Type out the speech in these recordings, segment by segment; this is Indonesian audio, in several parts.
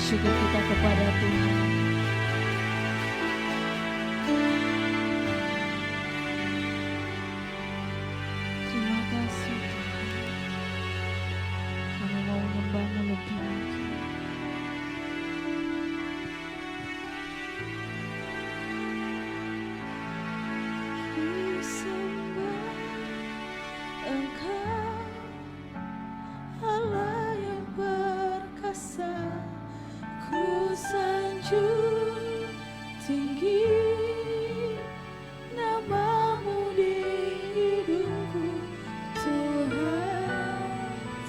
syukur kita kepada Tuhan. Terima kasih Tuhan. Kami mau menyembah-Mu lebih lagi. Ku sembah Engkau, Allah yang perkasa. Ku sanjung tinggi nama-Mu di hidupku, Tuhan,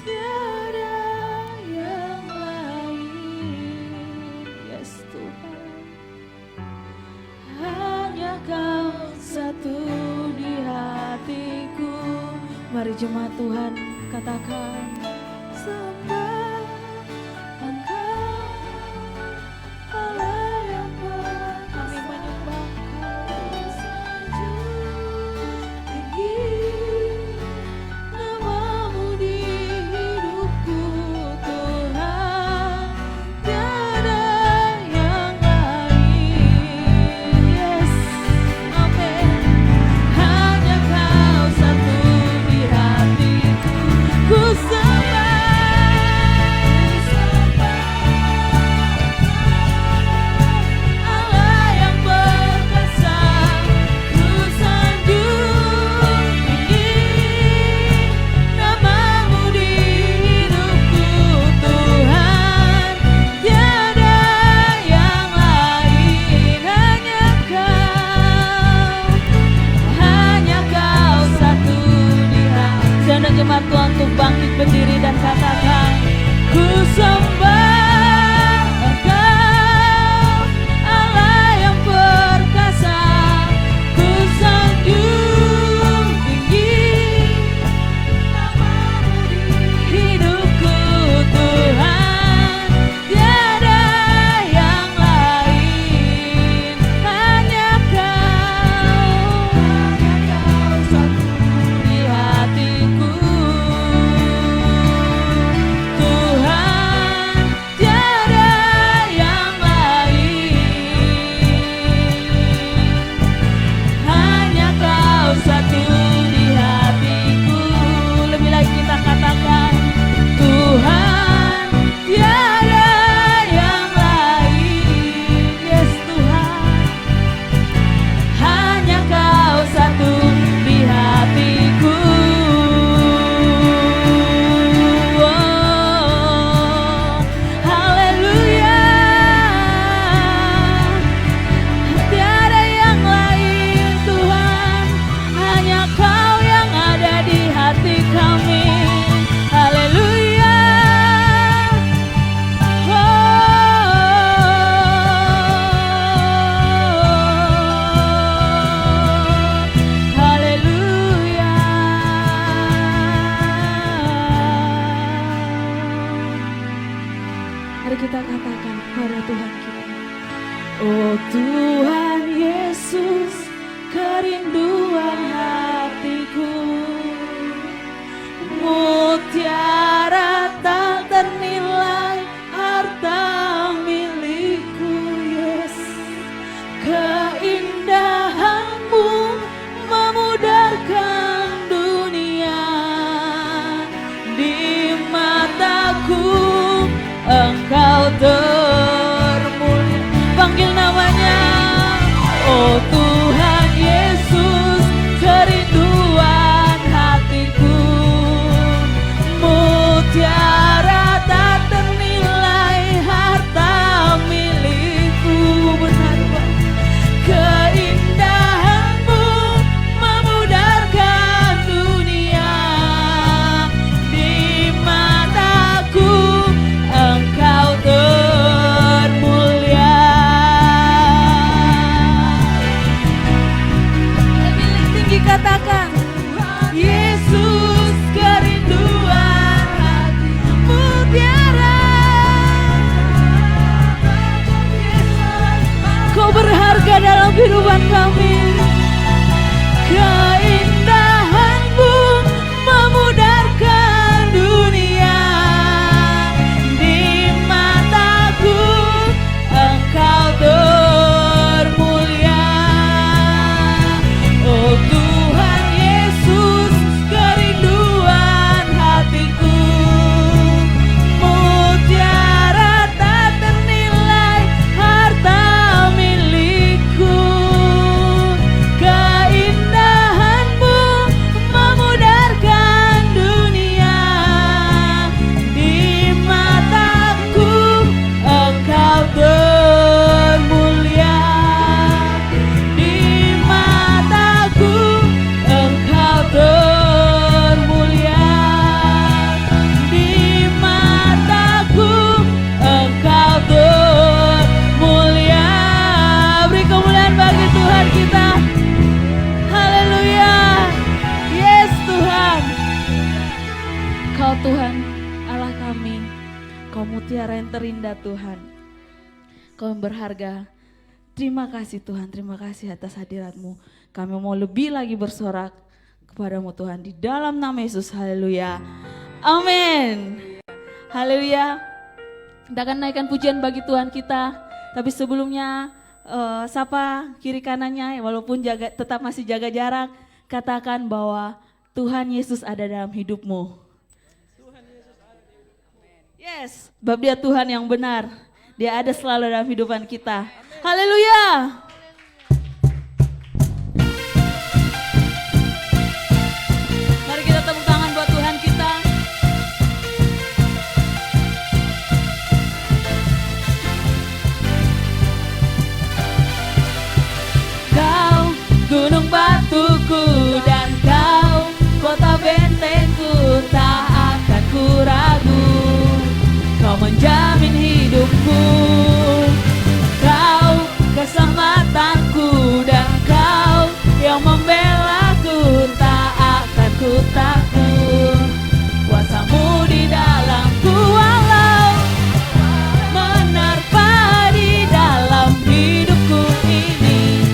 tiada yang lain. Yes Tuhan. hanya Kau satu di hatiku. Mari jemaat Tuhan katakan, sembah Engkau, Allah yang baik. Kami menyembah Kau, sanjung tinggi namamu di hidupku Tuhan, tiada yang lain. Yes, amin. Hanya Kau satu di hatiku, ku sembah Allah yang perkasa, ku sanjung tinggi namamu di hidupku Tuhan, tiada yang lain. Hanya Kau satu di hati. Jangan jemaat Tuhan untuk bangkit berdiri dan katakan, ku sembah Engkau, Allah yang perkasa, ku sanjung tinggi namamu di hidupku Tuhan, tiada yang lain. Hanya Kau satu di hatiku Tuhan, tiada yang lain. Hanya Kau satu di hatiku. Lebih lagi kita katakan, Tuhan, tiada yang lain. Yes Tuhan, hanya Kau satu di hatiku. Oh, haleluya. Tiada yang lain Tuhan, hanya Kau yang ada di hati kami. Haleluya. Haleluya. Mari kita katakan kepada Tuhan kita, oh Tuhan Yesus, kerinduan hatiku, mutiara tak ternilai harta milikku. Yes, keindahanmu memudarkan dunia. Di mataku Engkau termulia. Panggil namanya, oh Tuhan Yesus, kerinduan hatiku, mutiara tak ternilai harta milikku. Benar Bang, keindahanmu memudarkan dunia. Di mataku Engkau termulia. Lebih tinggi katakan, Yesus, kerinduan hati, mutiara. Kau berharga dalam kehidupan kami. Keindahanmu memudarkan dunia. Di mataku Engkau termulia. Oh Tuhan Yesus, kerinduan hatiku, mutiara tak ternilai harta milikku. cara yang terindah Tuhan. Kau yang berharga. Terima kasih Tuhan, terima kasih atas hadirat-Mu. Kami mau lebih lagi bersorak kepadamu Tuhan di dalam nama Yesus. Haleluya. Amin. Haleluya. Kita akan naikkan pujian bagi Tuhan kita. Tapi sebelumnya sapa kiri kanannya, walaupun tetap masih jaga jarak. Katakan bahwa Tuhan Yesus ada dalam hidupmu. Yes, sebab Dia Tuhan yang benar. Dia ada selalu dalam kehidupan kita. Haleluya. Mari kita tepuk tangan buat Tuhan kita. Kau gunung batuku dan kau kota bentengku, tak akan ku ragu. Kau menjamin hidupku, kau keselamatanku, dan kau yang membelaku, tak akan ku takut. Kuasamu di dalamku, walau menerpa di dalam hidupku ini.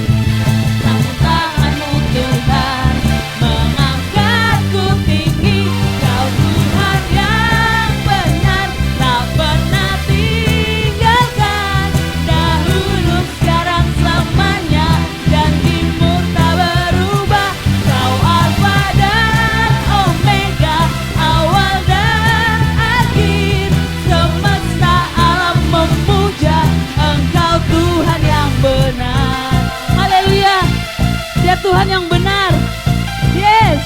Namun tanganmu Tuhan mengangkatku tinggi. Kau Tuhan yang benar, tak pernah tinggalkan. Dahulu, sekarang, selamanya, janjimu tak berubah. Kau Alfa dan Omega, awal dan akhir. Semesta alam memuja Engkau Tuhan yang benar. Haleluya. Dia Tuhan yang benar. Yes.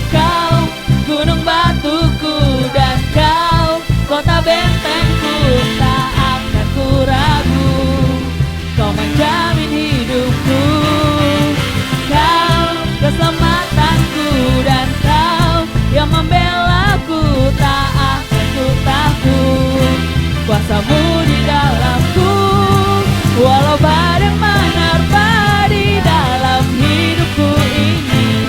Kau gunung batuku dan kau kota bentengku, tak akan ku ragu. Kau menjamin hidupku, kau keselamatanku, dan kau yang membelaku, tak akan ku takut. Kuasamu di dalamku, walau badai menerpa di dalam hidupku ini.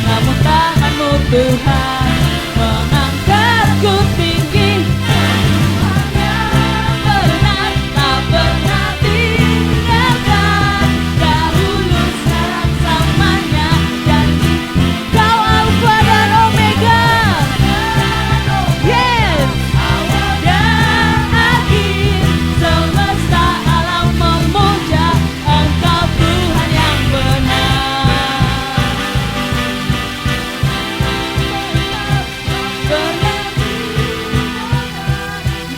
Namun tanganmu Tuhan mengangkatku tinggi. Tuhan yang benar, tak pernah tinggalkan. Dahulu, sekarang, selamanya, janji. Kau Alfa dan Omega. Yes. Awal dan akhir. Semesta alam memuja Engkau Tuhan yang benar.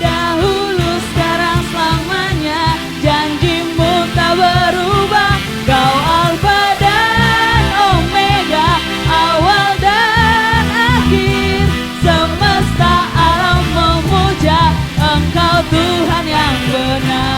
Dahulu, sekarang, selamanya, janjimu tak berubah. Kau Alfa dan Omega, awal dan akhir. Semesta alam memuja Engkau Tuhan yang benar.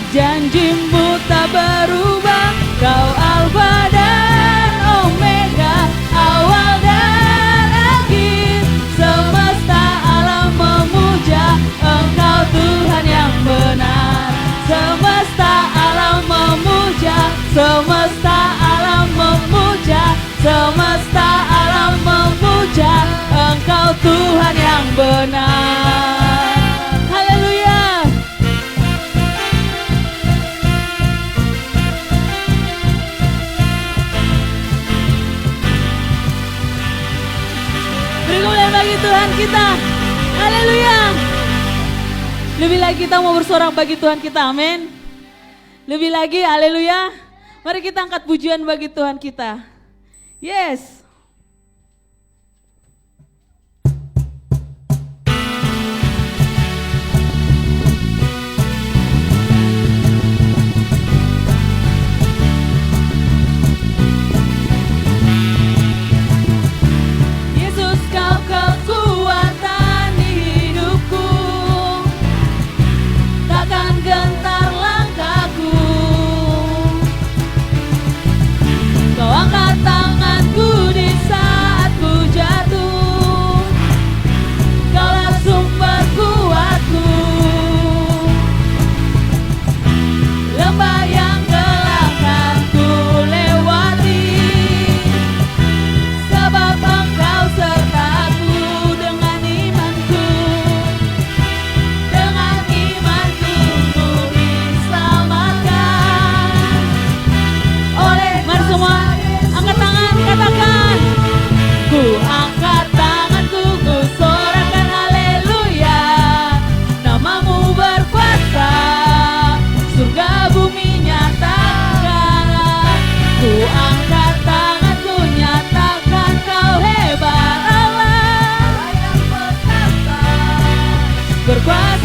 Janjimu tak berubah. Kau Alfa dan Omega, awal dan akhir. Semesta alam memuja Engkau Tuhan yang benar. Semesta alam memuja, semesta alam memuja, semesta alam memuja Engkau Tuhan yang benar. Haleluya. Beri kemuliaan bagi Tuhan kita. Haleluya. Lebih lagi kita mau bersorak bagi Tuhan kita. Amin. Lebih lagi, haleluya. Mari kita angkat pujian bagi Tuhan kita. Yes. Yesus, kau kekuatan di hidupku, takkan gentar langkahku. Kau angkat tanganku di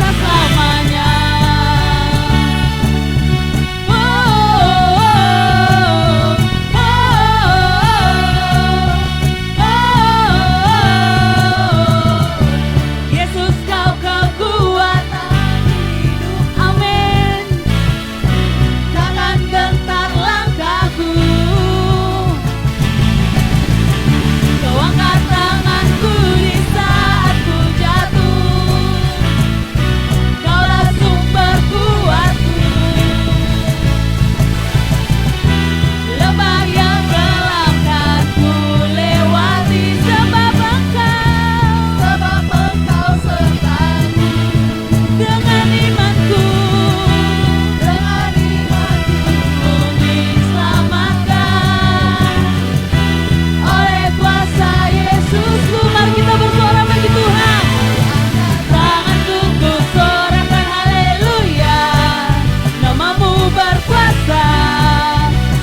berkuasa selamanya. Yesus kau kekuatan hidup, amin. Takkan gentar langkahku, kau angkat tanganku di saat ku jatuh, kaulah sumber kuatku. Lembah yang gelap kan ku lewati, sebab engkau sertaku. Dengan imanku diselamatkan oleh kuasa Yesusku. Mari kita bersuara bagi Tuhan. Tanganku ku sorakan haleluya, namamu berkuasa,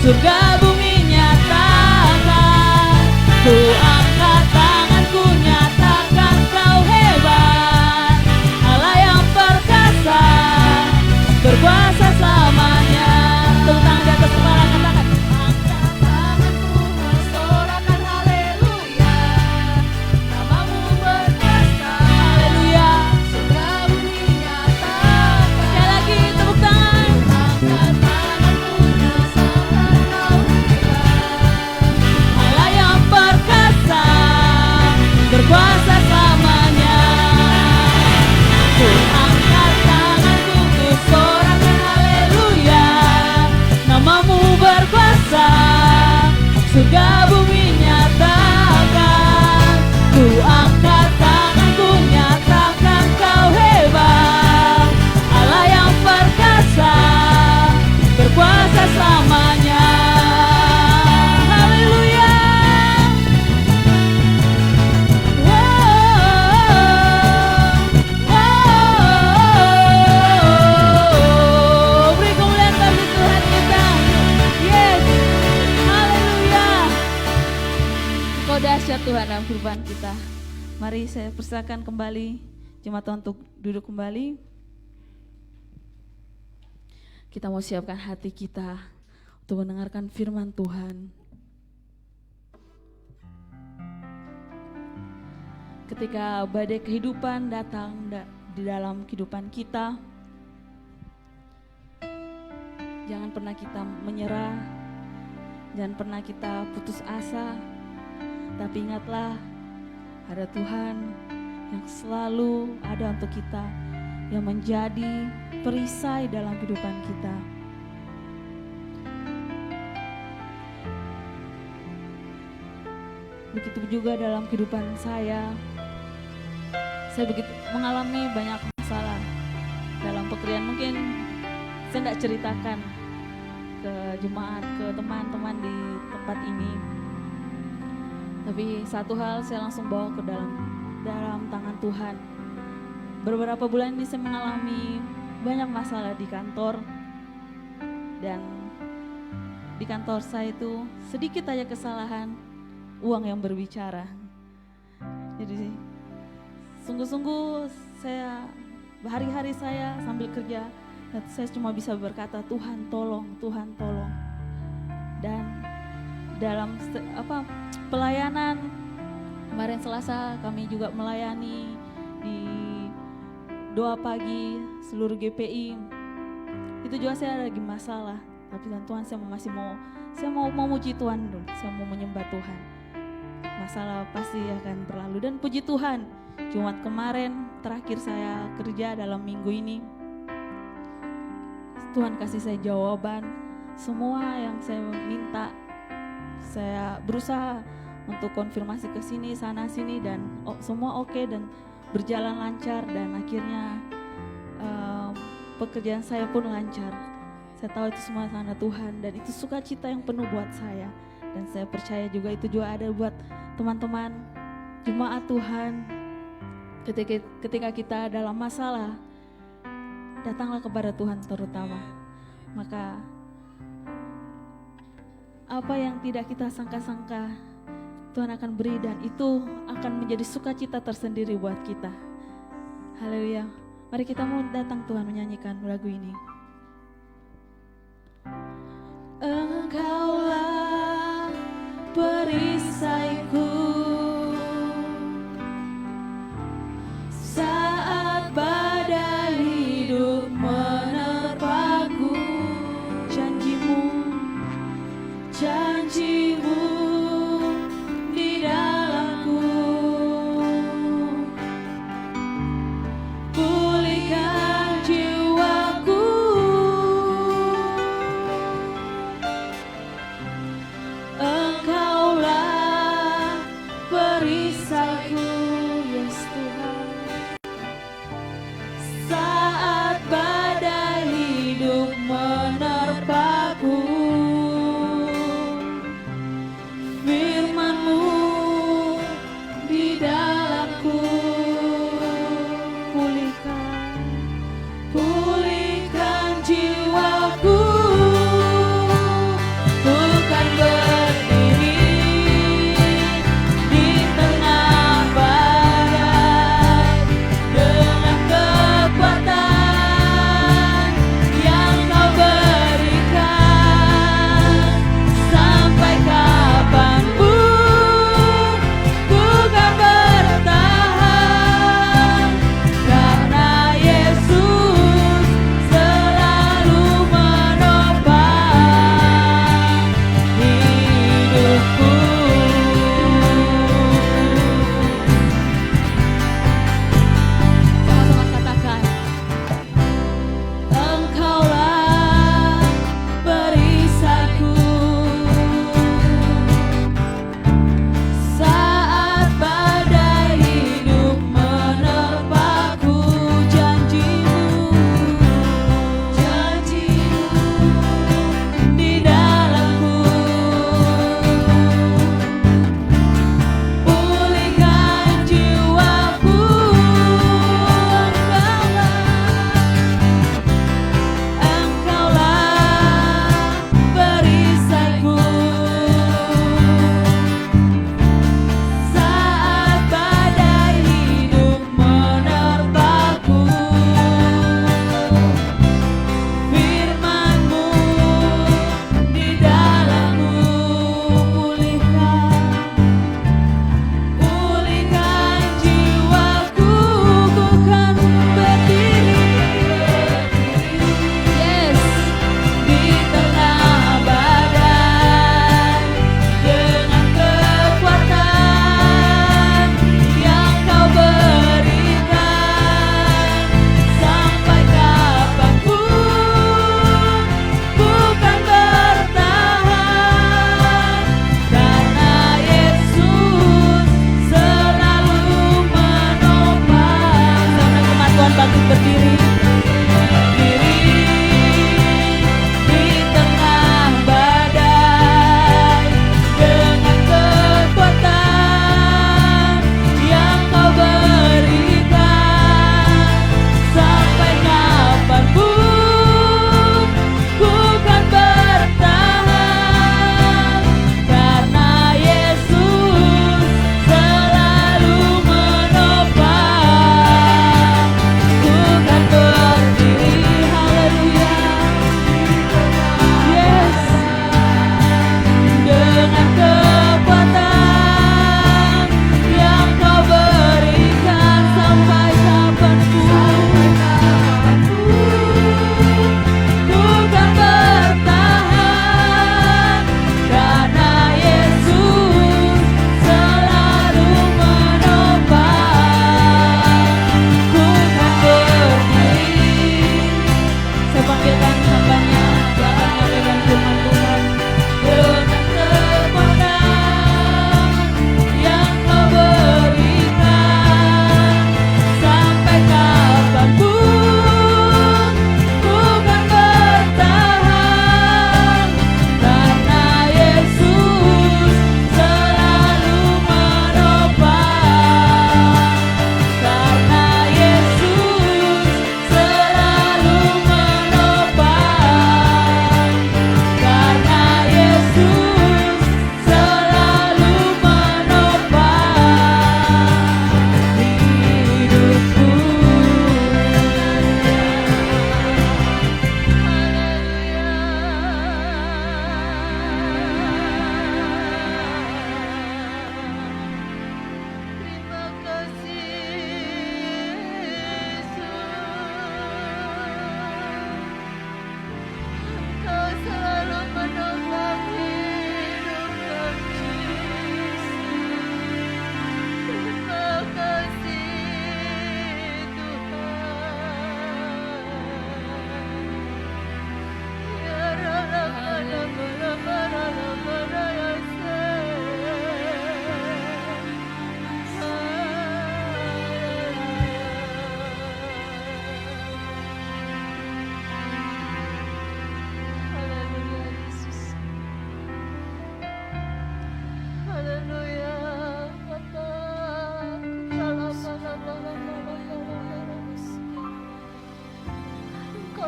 surga bumi nyatakan. Ku angkat tanganku nyatakan kau hebat, Allah yang perkasa, berkuasa selamanya. Tepuk tangan di atas kepala, katakan. Angkat tanganku bersorakan haleluya, namamu berkuasa, haleluya, surga bumi nyatakan. Sekali lagi tepuk tangan. Angkat tanganku nyatakan kau hebat, Allah yang perkasa, berkuasa selamanya. Ku angkat tanganku, ku sorakan haleluya, namamu berkuasa, surga bumi nyatakan. Ku angkat tanganku nyatakan kau hebat, Allah yang perkasa, berkuasa selamanya. Haleluya. Beri kemuliaan bagi Tuhan kita. Yes. Haleluya. Engkau dahsyat Tuhan dalam kehidupan kita. Mari saya persilakan kembali jemaat Tuhan untuk duduk kembali. Kita mau siapkan hati kita untuk mendengarkan firman Tuhan. Ketika badai kehidupan datang di dalam kehidupan kita, jangan pernah kita menyerah, jangan pernah kita putus asa, tapi ingatlah ada Tuhan yang selalu ada untuk kita, yang menjadi perisai dalam kehidupan kita. Begitu juga dalam kehidupan saya begitu mengalami banyak masalah dalam pekerjaan. Mungkin saya tidak ceritakan ke jemaat, ke teman-teman di tempat ini, tapi satu hal saya langsung bawa ke dalam tangan Tuhan. Beberapa bulan ini saya mengalami banyak masalah di kantor, dan di kantor saya itu sedikit aja kesalahan, uang yang berbicara. Jadi sungguh-sungguh saya hari-hari saya sambil kerja, dan saya cuma bisa berkata Tuhan tolong, Tuhan tolong. Dan dalam pelayanan kemarin Selasa kami juga melayani di doa pagi seluruh GPI. Itu juga saya lagi masalah, tapi Tuhan saya mau memuji Tuhan dulu, saya mau menyembah Tuhan. Masalah pasti akan berlalu, dan puji Tuhan Jumat kemarin terakhir saya kerja dalam minggu ini, Tuhan kasih saya jawaban semua yang saya minta. Saya berusaha untuk konfirmasi ke sini sana sini, dan semua oke dan berjalan lancar, dan akhirnya pekerjaan saya pun lancar. Saya tahu itu semua karena Tuhan, dan itu sukacita yang penuh buat saya, dan saya percaya juga itu juga ada buat teman-teman jemaat Tuhan. Ketika kita dalam masalah, datanglah kepada Tuhan terutama, maka apa yang tidak kita sangka-sangka Tuhan akan beri, dan itu akan menjadi sukacita tersendiri buat kita. Haleluya. Mari kita mau datang Tuhan menyanyikan lagu ini. Engkaulah perisaiku saat badai hidup menerpaku. Janjimu di dalamku, pulihkan jiwaku.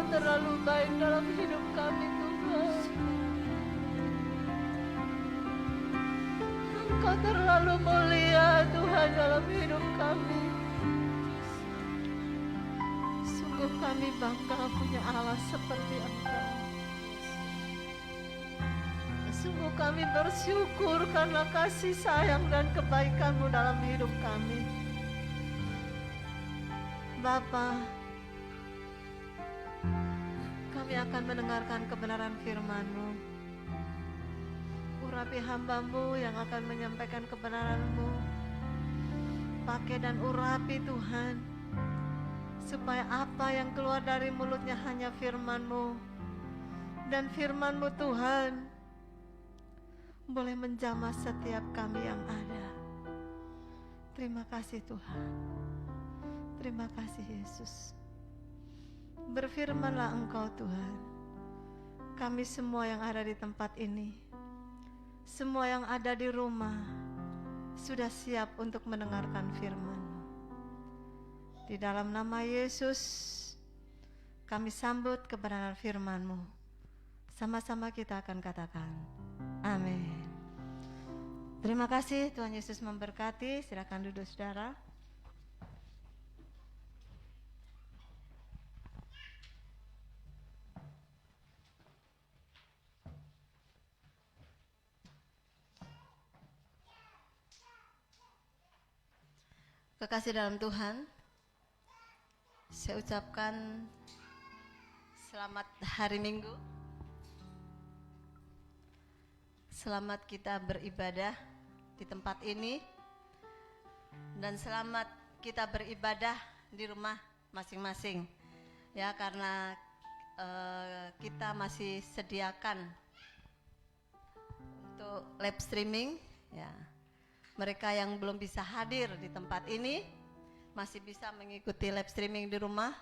Engkau terlalu baik dalam hidup kami Tuhan. Engkau terlalu mulia Tuhan dalam hidup kami. Sungguh kami bangga punya Allah seperti Engkau. Sungguh kami bersyukur karena kasih sayang dan kebaikan-Mu dalam hidup kami. Bapa, kami akan mendengarkan kebenaran firman-Mu. Urapi hamba-Mu yang akan menyampaikan kebenaran-Mu. Pakai dan urapi Tuhan, supaya apa yang keluar dari mulutnya hanya firman-Mu. Dan firman-Mu Tuhan boleh menjamah setiap kami yang ada. Terima kasih Tuhan. Terima kasih Yesus. Berfirmanlah Engkau Tuhan. Kami semua yang ada di tempat ini, semua yang ada di rumah, sudah siap untuk mendengarkan firman-Mu. Di dalam nama Yesus, kami sambut kebenaran firman-Mu. Sama-sama kita akan katakan, amin. Terima kasih, Tuhan Yesus memberkati. Silakan duduk saudara. Kekasih dalam Tuhan, saya ucapkan selamat hari Minggu. Selamat kita beribadah di tempat ini, dan selamat kita beribadah di rumah masing-masing. Ya, karena kita masih sediakan untuk live streaming. Ya, mereka yang belum bisa hadir di tempat ini masih bisa mengikuti live streaming di rumah.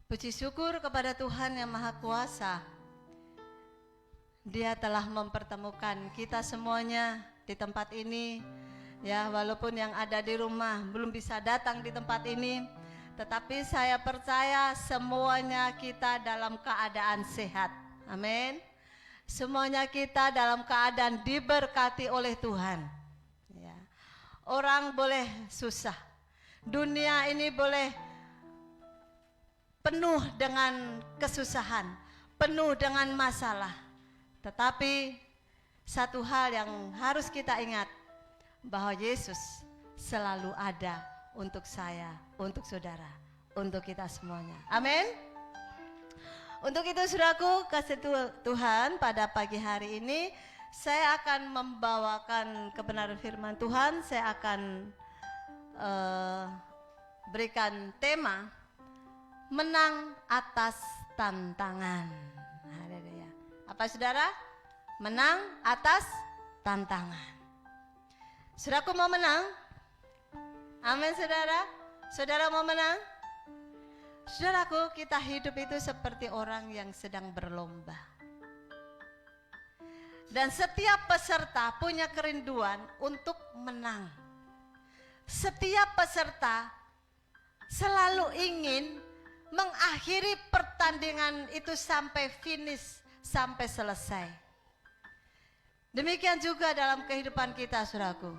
Puji syukur kepada Tuhan yang Maha Kuasa. Dia telah mempertemukan kita semuanya di tempat ini. Ya, walaupun yang ada di rumah belum bisa datang di tempat ini, tetapi saya percaya semuanya kita dalam keadaan sehat. Amin. Semuanya kita dalam keadaan diberkati oleh Tuhan. Ya. Orang boleh susah, dunia ini boleh penuh dengan kesusahan, penuh dengan masalah. Tetapi satu hal yang harus kita ingat, bahwa Yesus selalu ada untuk saya, untuk saudara, untuk kita semuanya. Amin. Untuk itu saudaraku, kasih Tuhan, pada pagi hari ini saya akan membawakan kebenaran firman Tuhan. Saya akan berikan tema menang atas tantangan. Haleluya. Apa saudara? Menang atas tantangan. Saudaraku mau menang? Amin saudara. Saudara mau menang? Saudaraku, kita hidup itu seperti orang yang sedang berlomba. Dan setiap peserta punya kerinduan untuk menang. Setiap peserta selalu ingin mengakhiri pertandingan itu sampai finish, sampai selesai. Demikian juga dalam kehidupan kita, saudaraku.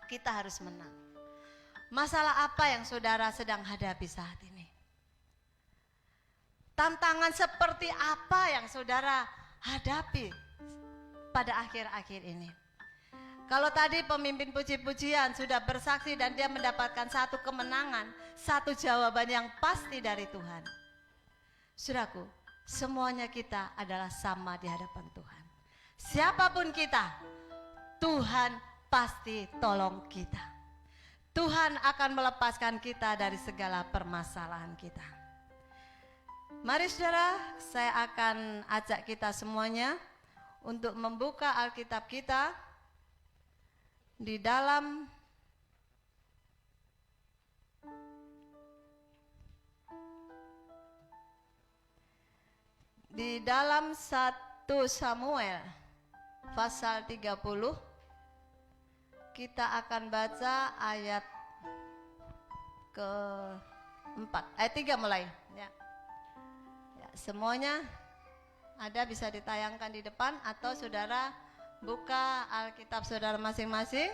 Kita harus menang. Masalah apa yang saudara sedang hadapi saat ini? Tantangan seperti apa yang saudara hadapi pada akhir-akhir ini? Kalau tadi pemimpin puji-pujian sudah bersaksi dan dia mendapatkan satu kemenangan, satu jawaban yang pasti dari Tuhan. Saudaraku, semuanya kita adalah sama di hadapan Tuhan. Siapapun kita, Tuhan pasti tolong kita. Tuhan akan melepaskan kita dari segala permasalahan kita. Mari saudara, saya akan ajak kita semuanya untuk membuka Alkitab kita di dalam dalam 1 Samuel pasal 30. Kita akan baca ayat keempat, ayat 3 mulai. Ya. Ya, semuanya ada, bisa ditayangkan di depan atau saudara buka Alkitab saudara masing-masing.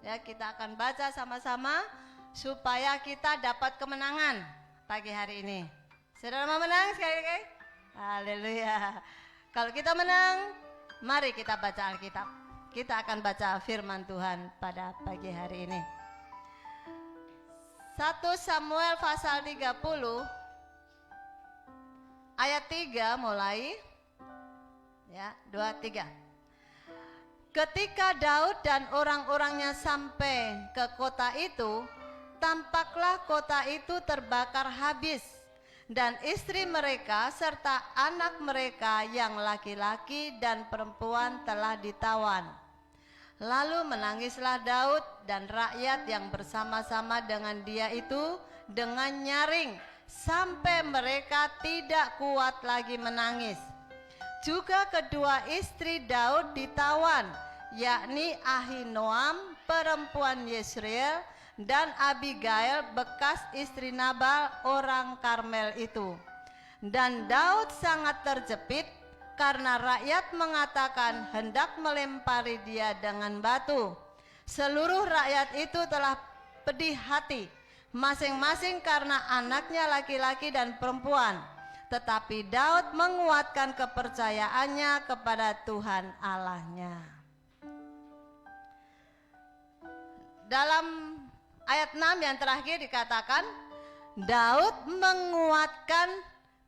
Ya, kita akan baca sama-sama supaya kita dapat kemenangan pagi hari ini. Saudara mau menang sekali lagi? Haleluya. Kalau kita menang, mari kita baca Alkitab. Kita akan baca firman Tuhan pada pagi hari ini. 1 Samuel pasal 30 ayat 3 mulai. Ya, 2, 3. Ketika Daud dan orang-orangnya sampai ke kota itu, tampaklah kota itu terbakar habis, dan istri mereka serta anak mereka yang laki-laki dan perempuan telah ditawan. Lalu menangislah Daud dan rakyat yang bersama-sama dengan dia itu dengan nyaring, sampai mereka tidak kuat lagi menangis. Juga kedua istri Daud ditawan, yakni Ahinoam perempuan Yesreel dan Abigail bekas istri Nabal orang Karmel itu. Dan Daud sangat terjepit karena rakyat mengatakan hendak melempari dia dengan batu. Seluruh rakyat itu telah pedih hati, masing-masing karena anaknya laki-laki dan perempuan. Tetapi Daud menguatkan kepercayaannya kepada Tuhan Allahnya. Dalam ayat 6 yang terakhir dikatakan, Daud menguatkan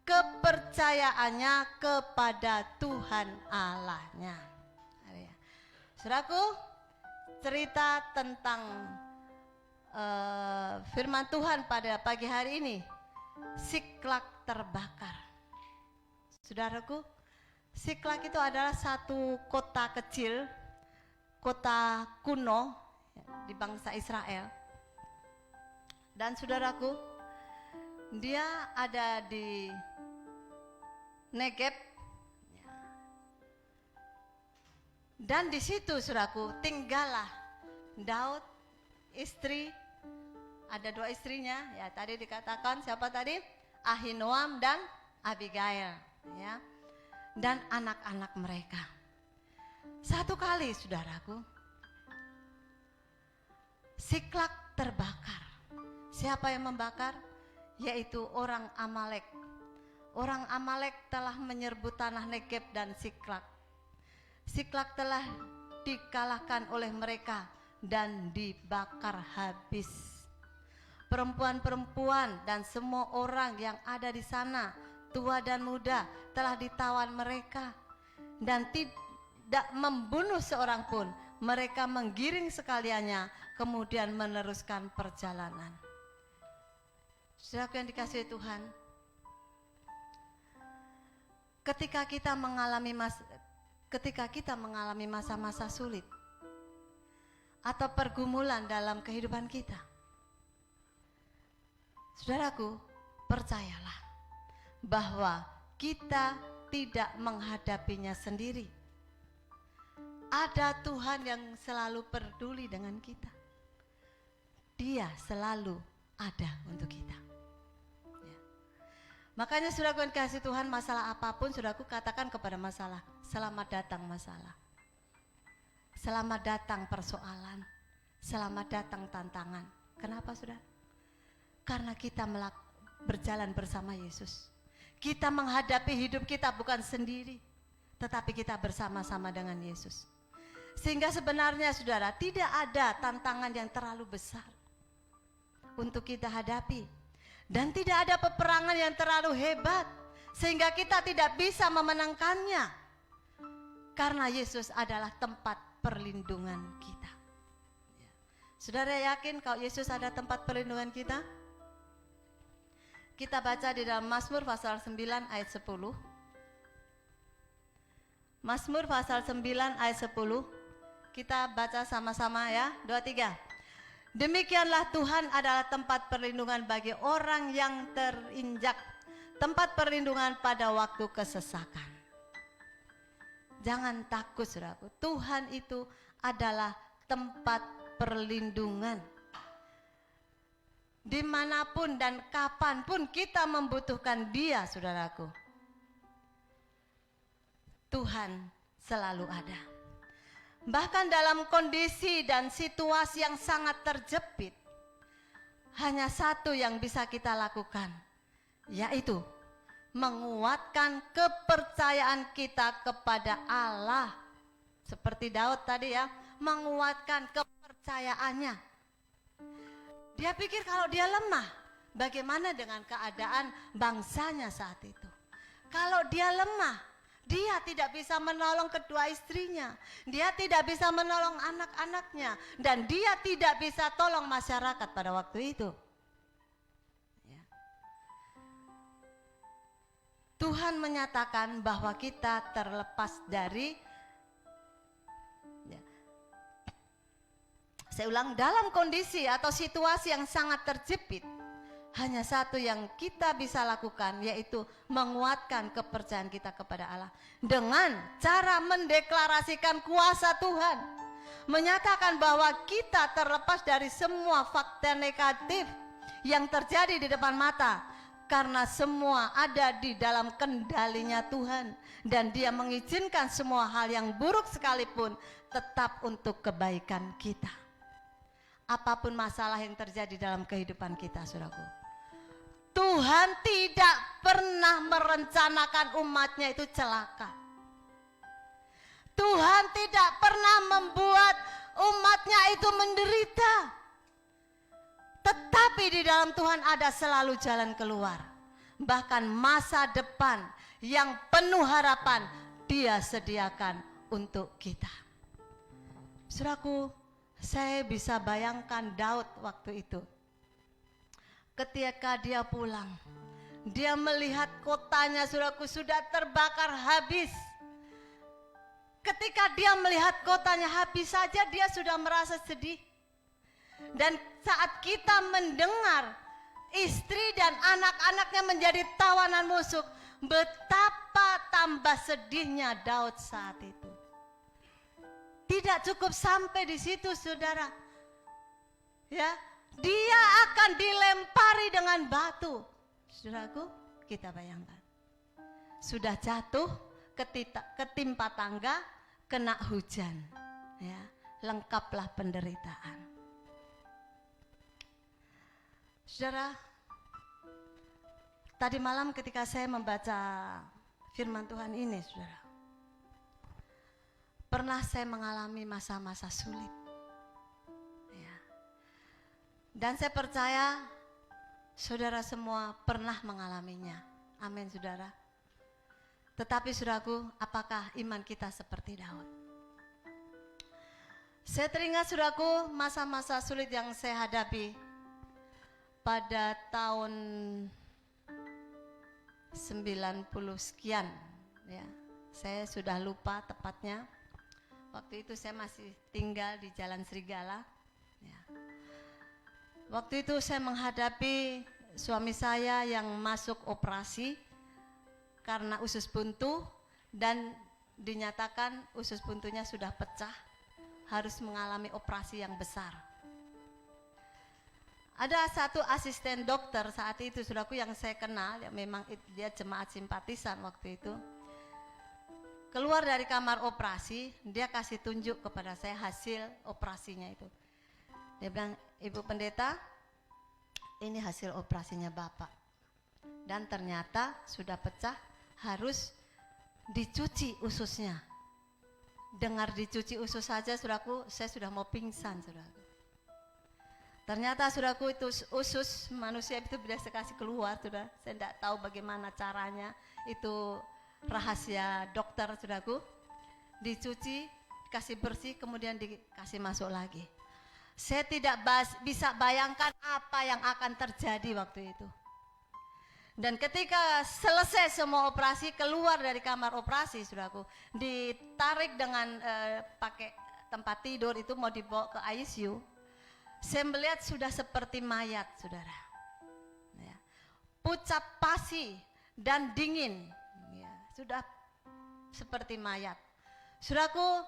kepercayaannya kepada Tuhan Allahnya. Saudaraku, cerita tentang firman Tuhan pada pagi hari ini, Siklag terbakar. Saudaraku, Siklag itu adalah satu kota kecil, kota kuno di bangsa Israel. Dan saudaraku, dia ada di Negeb. Dan di situ saudaraku tinggallah Daud, istri, ada 2 istrinya, ya tadi dikatakan siapa tadi? Ahinoam dan Abigail, ya. Dan anak-anak mereka. Satu kali saudaraku, Siklag terbakar. Siapa yang membakar? Yaitu orang Amalek. Orang Amalek telah menyerbu tanah Negeb dan Siklag. Siklag telah dikalahkan oleh mereka dan dibakar habis. Perempuan-perempuan dan semua orang yang ada di sana, tua dan muda, telah ditawan mereka dan tidak membunuh seorang pun. Mereka menggiring sekaliannya, kemudian meneruskan perjalanan. Saudaraku yang dikasihi Tuhan, ketika kita mengalami masa-masa sulit atau pergumulan dalam kehidupan kita, saudaraku, percayalah bahwa kita tidak menghadapinya sendiri. Ada Tuhan yang selalu peduli dengan kita. Dia selalu ada untuk kita. Ya. Makanya saudaraku yang kasih Tuhan, masalah apapun saudaraku katakan kepada masalah, selamat datang masalah. Selamat datang persoalan. Selamat datang tantangan. Kenapa saudara? Karena kita berjalan bersama Yesus. Kita menghadapi hidup kita bukan sendiri, tetapi kita bersama-sama dengan Yesus. Sehingga sebenarnya saudara, tidak ada tantangan yang terlalu besar untuk kita hadapi. Dan tidak ada peperangan yang terlalu hebat sehingga kita tidak bisa memenangkannya. Karena Yesus adalah tempat perlindungan kita. Saudara yakin kalau Yesus ada tempat perlindungan kita? Kita baca di dalam Mazmur pasal 9 ayat 10. Mazmur pasal 9 ayat 10. Kita baca sama-sama ya, 2, 3. Demikianlah Tuhan adalah tempat perlindungan bagi orang yang terinjak, tempat perlindungan pada waktu kesesakan. Jangan takut saudaraku, Tuhan itu adalah tempat perlindungan. dimanapun dan kapanpun kita membutuhkan Dia, saudaraku. Tuhan selalu ada. Bahkan dalam kondisi dan situasi yang sangat terjepit, hanya satu yang bisa kita lakukan, yaitu menguatkan kepercayaan kita kepada Allah. Seperti Daud tadi ya, menguatkan kepercayaannya. Dia pikir kalau dia lemah, bagaimana dengan keadaan bangsanya saat itu? Kalau dia lemah, dia tidak bisa menolong kedua istrinya, dia tidak bisa menolong anak-anaknya, dan dia tidak bisa tolong masyarakat pada waktu itu. Ya. Tuhan menyatakan bahwa kita terlepas dari, ya, saya ulang, dalam kondisi atau situasi yang sangat terjepit, hanya satu yang kita bisa lakukan, yaitu menguatkan kepercayaan kita kepada Allah dengan cara mendeklarasikan kuasa Tuhan, menyatakan bahwa kita terlepas dari semua fakta negatif yang terjadi di depan mata, karena semua ada di dalam kendalinya Tuhan, dan Dia mengizinkan semua hal yang buruk sekalipun tetap untuk kebaikan kita. Apapun masalah yang terjadi dalam kehidupan kita, saudaraku, Tuhan tidak pernah merencanakan umatnya itu celaka. Tuhan tidak pernah membuat umatnya itu menderita. Tetapi di dalam Tuhan ada selalu jalan keluar. Bahkan masa depan yang penuh harapan Dia sediakan untuk kita. Saudaraku, saya bisa bayangkan Daud waktu itu. Ketika dia pulang, dia melihat kotanya, saudaraku, sudah terbakar habis. Ketika dia melihat kotanya habis saja, dia sudah merasa sedih. Dan saat kita mendengar istri dan anak-anaknya menjadi tawanan musuh, betapa tambah sedihnya Daud saat itu. Tidak cukup sampai di situ, saudara. Ya, dia akan dilempari dengan batu. Saudaraku, kita bayangkan. Sudah jatuh, ketimpa tangga, kena hujan. Ya, lengkaplah penderitaan. Saudara, tadi malam ketika saya membaca firman Tuhan ini, saudara, pernah saya mengalami masa-masa sulit. Dan saya percaya saudara semua pernah mengalaminya. Amin, saudara. Tetapi saudaraku, apakah iman kita seperti Daud? Saya teringat, saudaraku, masa-masa sulit yang saya hadapi pada tahun 90 sekian. Ya, saya sudah lupa tepatnya. Waktu itu saya masih tinggal di Jalan Serigala. Ya. Waktu itu saya menghadapi suami saya yang masuk operasi karena usus buntu, dan dinyatakan usus buntunya sudah pecah, harus mengalami operasi yang besar. Ada satu asisten dokter saat itu, saudaraku, yang saya kenal, ya, memang dia jemaat simpatisan waktu itu. Keluar dari kamar operasi, dia kasih tunjuk kepada saya hasil operasinya itu. Dia bilang, Ibu Pendeta, ini hasil operasinya Bapak. Dan ternyata sudah pecah, harus dicuci ususnya. Dengar dicuci usus saja, saudaraku, saya sudah mau pingsan, saudaraku. Ternyata, saudaraku, itu usus manusia itu bisa kasih keluar, saudara. Saya tidak tahu bagaimana caranya, itu rahasia dokter, saudaraku. Dicuci, kasih bersih, kemudian dikasih masuk lagi. Saya tidak bisa bayangkan apa yang akan terjadi waktu itu. Dan ketika selesai semua operasi, keluar dari kamar operasi, saudaraku, ditarik dengan pakai tempat tidur itu, mau dibawa ke ICU. Saya melihat sudah seperti mayat, saudara. Ya. Pucat pasi dan dingin, ya, sudah seperti mayat. Saudaraku,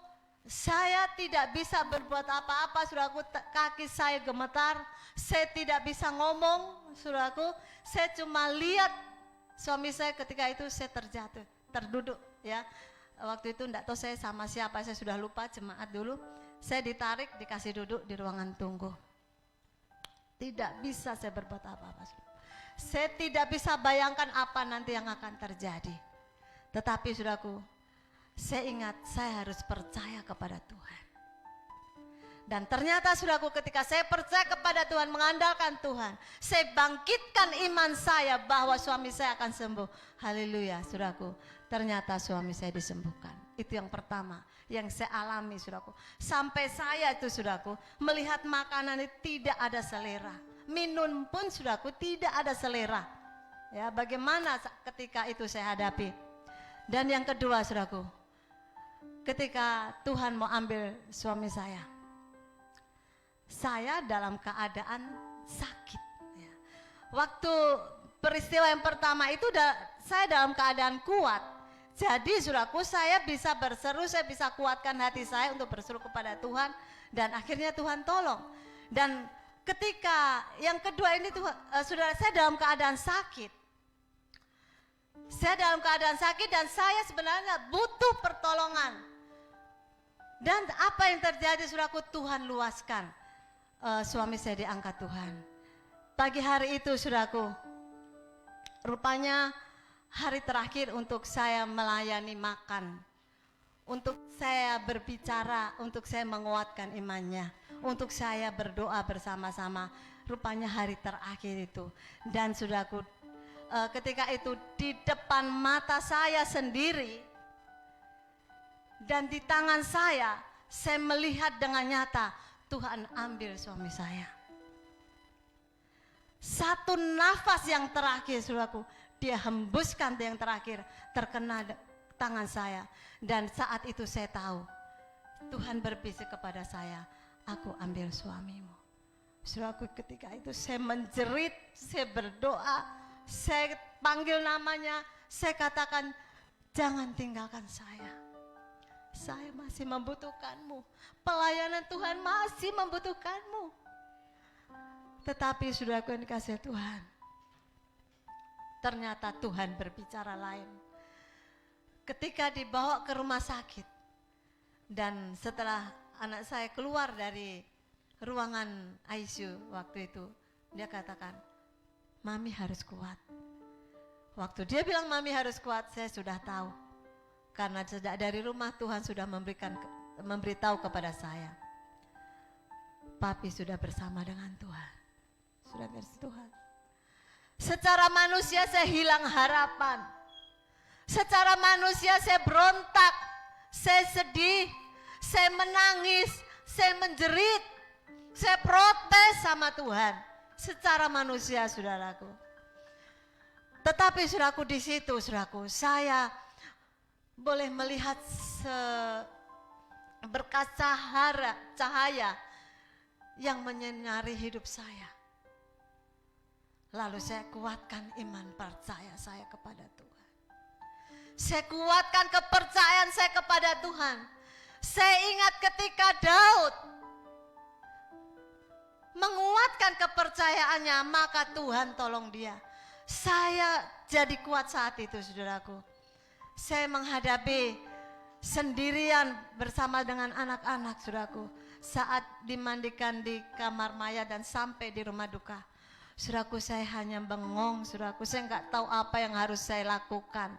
Saya tidak bisa berbuat apa-apa, saudaraku. Kaki saya gemetar, saya tidak bisa ngomong, saudaraku. Saya cuma lihat suami saya ketika itu saya terjatuh, terduduk ya. Waktu itu enggak tahu saya sama siapa, saya sudah lupa, jemaat dulu. Saya ditarik, dikasih duduk di ruangan tunggu. Tidak bisa saya berbuat apa-apa. Saya tidak bisa bayangkan apa nanti yang akan terjadi. Tetapi saudaraku, saya ingat saya harus percaya kepada Tuhan. Dan ternyata saudaraku, ketika saya percaya kepada Tuhan, mengandalkan Tuhan, saya bangkitkan iman saya bahwa suami saya akan sembuh. Haleluya saudaraku, ternyata suami saya disembuhkan. Itu yang pertama yang saya alami saudaraku. Sampai saya itu saudaraku melihat makanan itu tidak ada selera. Minum pun saudaraku tidak ada selera. Ya, bagaimana ketika itu saya hadapi. Dan yang kedua saudaraku, ketika Tuhan mau ambil suami saya dalam keadaan sakit. Ya. Waktu peristiwa yang pertama itu saya dalam keadaan kuat. Jadi saudaraku, saya bisa berseru, saya bisa kuatkan hati saya untuk berseru kepada Tuhan. Dan akhirnya Tuhan tolong. Dan ketika yang kedua ini saudara, saya dalam keadaan sakit. Saya dalam keadaan sakit dan saya sebenarnya butuh pertolongan. Dan apa yang terjadi saudaraku, Tuhan luaskan. Suami saya diangkat Tuhan. Pagi hari itu saudaraku, rupanya hari terakhir untuk saya melayani makan. Untuk saya berbicara, untuk saya menguatkan imannya. Untuk saya berdoa bersama-sama. Rupanya hari terakhir itu. Dan saudaraku, ketika itu di depan mata saya sendiri dan di tangan saya melihat dengan nyata Tuhan ambil suami saya. Satu nafas yang terakhir saudaraku, dia hembuskan yang terakhir terkena tangan saya. Dan saat itu saya tahu Tuhan berbisik kepada saya, aku ambil suamimu. Saudaraku, ketika itu saya menjerit, saya berdoa, saya panggil namanya, saya katakan, jangan tinggalkan saya. Saya masih membutuhkanmu. Pelayanan Tuhan masih membutuhkanmu. Tetapi saudaraku yang dikasihi Tuhan, ternyata Tuhan berbicara lain. Ketika dibawa ke rumah sakit, dan setelah anak saya keluar dari ruangan ICU waktu itu, dia katakan, Mami harus kuat. Waktu dia bilang Mami harus kuat, saya sudah tahu. Karena sejak dari rumah Tuhan sudah memberitahu kepada saya, Papi sudah bersama dengan Tuhan. Sudah bersama Tuhan. Secara manusia saya hilang harapan. Secara manusia saya berontak, saya sedih, saya menangis, saya menjerit, saya protes sama Tuhan. Secara manusia saudaraku. Tetapi saudaraku di situ saudaraku, saya boleh melihat berkas cahaya yang menyinari hidup saya. Lalu saya kuatkan iman percaya saya kepada Tuhan. Saya kuatkan kepercayaan saya kepada Tuhan. Saya ingat ketika Daud menguatkan kepercayaannya, maka Tuhan tolong dia. Saya jadi kuat saat itu saudaraku. Saya menghadapi sendirian bersama dengan anak-anak saudaraku. Saat dimandikan di kamar mayat dan sampai di rumah duka. Saudaraku, saya hanya bengong saudaraku. Saya nggak tahu apa yang harus saya lakukan.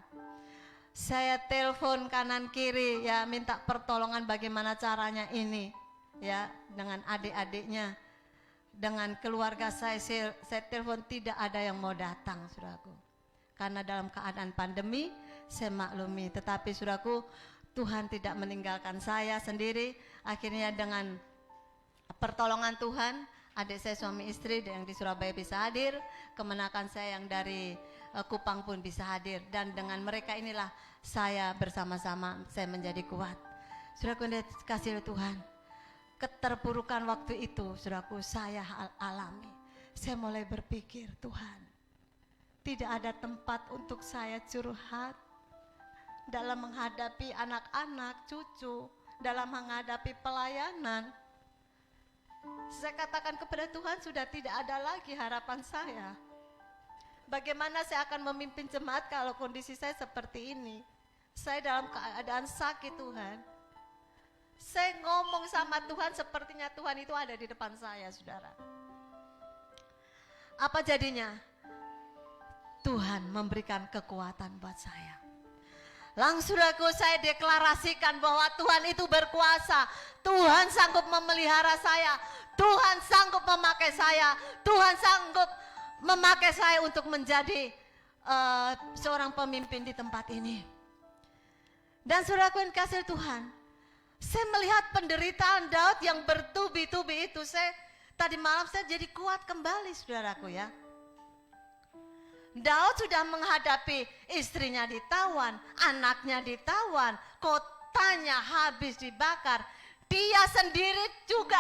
Saya telepon kanan kiri ya, minta pertolongan bagaimana caranya ini ya, dengan adik-adiknya, dengan keluarga saya telepon, tidak ada yang mau datang saudaraku. Karena dalam keadaan pandemi saya maklumi, tetapi saudaraku, Tuhan tidak meninggalkan saya sendiri. Akhirnya dengan pertolongan Tuhan, adik saya suami istri yang di Surabaya bisa hadir, kemenakan saya yang dari Kupang pun bisa hadir, dan dengan mereka inilah saya bersama-sama saya menjadi kuat. Saudaraku yang dikasihi Tuhan, keterpurukan waktu itu saudaraku saya alami. Saya mulai berpikir, Tuhan, tidak ada tempat untuk saya curhat dalam menghadapi anak-anak, cucu, dalam menghadapi pelayanan. Saya katakan kepada Tuhan, sudah tidak ada lagi harapan saya. Bagaimana saya akan memimpin jemaat kalau kondisi saya seperti ini? Saya dalam keadaan sakit, Tuhan. Saya ngomong sama Tuhan sepertinya Tuhan itu ada di depan saya, saudara. Apa jadinya? Tuhan memberikan kekuatan buat saya. Langsung saya deklarasikan bahwa Tuhan itu berkuasa. Tuhan sanggup memelihara saya. Tuhan sanggup memakai saya. Tuhan sanggup memakai saya untuk menjadi seorang pemimpin di tempat ini. Dan saudaraku yang kasih Tuhan, saya melihat penderitaan Daud yang bertubi-tubi itu. Tadi malam saya jadi kuat kembali, saudaraku ya. Daud sudah menghadapi istrinya ditawan, anaknya ditawan, kotanya habis dibakar. Dia sendiri juga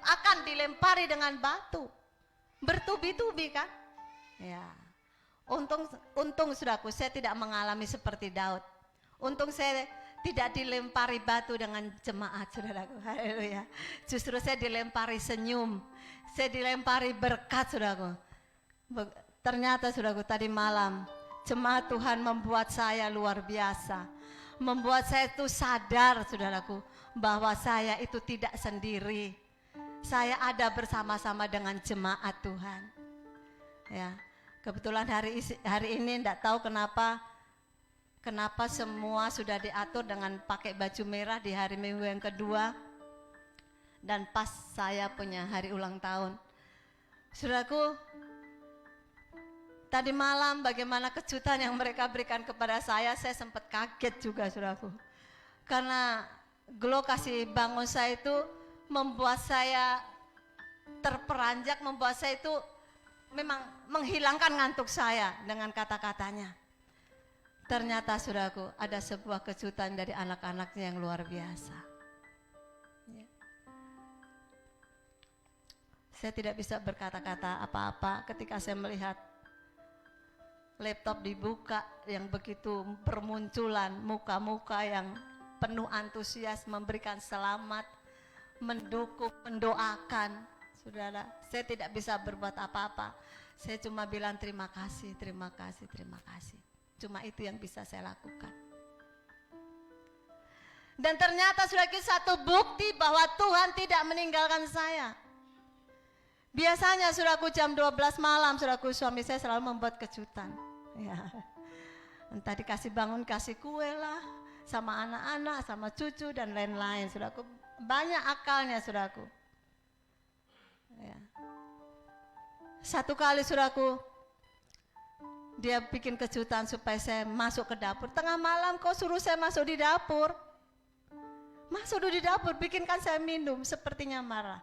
akan dilempari dengan batu. Bertubi-tubi kan? Ya. Untung saudaraku, saya tidak mengalami seperti Daud. Untung saya tidak dilempari batu dengan jemaat, saudaraku. Haleluya. Justru saya dilempari senyum. Saya dilempari berkat, saudaraku. Ternyata saudaraku, tadi malam jemaat Tuhan membuat saya luar biasa. Membuat saya itu sadar, saudaraku, bahwa saya itu tidak sendiri. Saya ada bersama-sama dengan jemaat Tuhan. Ya, kebetulan hari ini enggak tahu kenapa semua sudah diatur dengan pakai baju merah di hari Minggu yang kedua. Dan pas saya punya hari ulang tahun. Saudaraku, tadi malam bagaimana kejutan yang mereka berikan kepada saya sempat kaget juga, saudaraku. Karena Glo kasih bangun saya itu membuat saya terperanjak, membuat saya itu memang menghilangkan ngantuk saya dengan kata-katanya. Ternyata saudaraku, ada sebuah kejutan dari anak-anaknya yang luar biasa. Ya. Saya tidak bisa berkata-kata apa-apa ketika saya melihat laptop dibuka yang begitu bermunculan muka-muka yang penuh antusias memberikan selamat, mendukung, mendoakan. Saudara, saya tidak bisa berbuat apa-apa. Saya cuma bilang terima kasih, terima kasih, terima kasih. Cuma itu yang bisa saya lakukan. Dan ternyata sudah satu bukti bahwa Tuhan tidak meninggalkan saya. Biasanya saudaraku jam 12 malam saudaraku suami saya selalu membuat kejutan. Ya. Entah dikasih bangun, kasih kue lah, sama anak-anak, sama cucu dan lain-lain. Saudaraku, banyak akalnya saudaraku. Ya. Satu kali saudaraku, dia bikin kejutan supaya saya masuk ke dapur. Tengah malam kok suruh saya masuk di dapur. Masuk di dapur, bikinkan saya minum, sepertinya marah.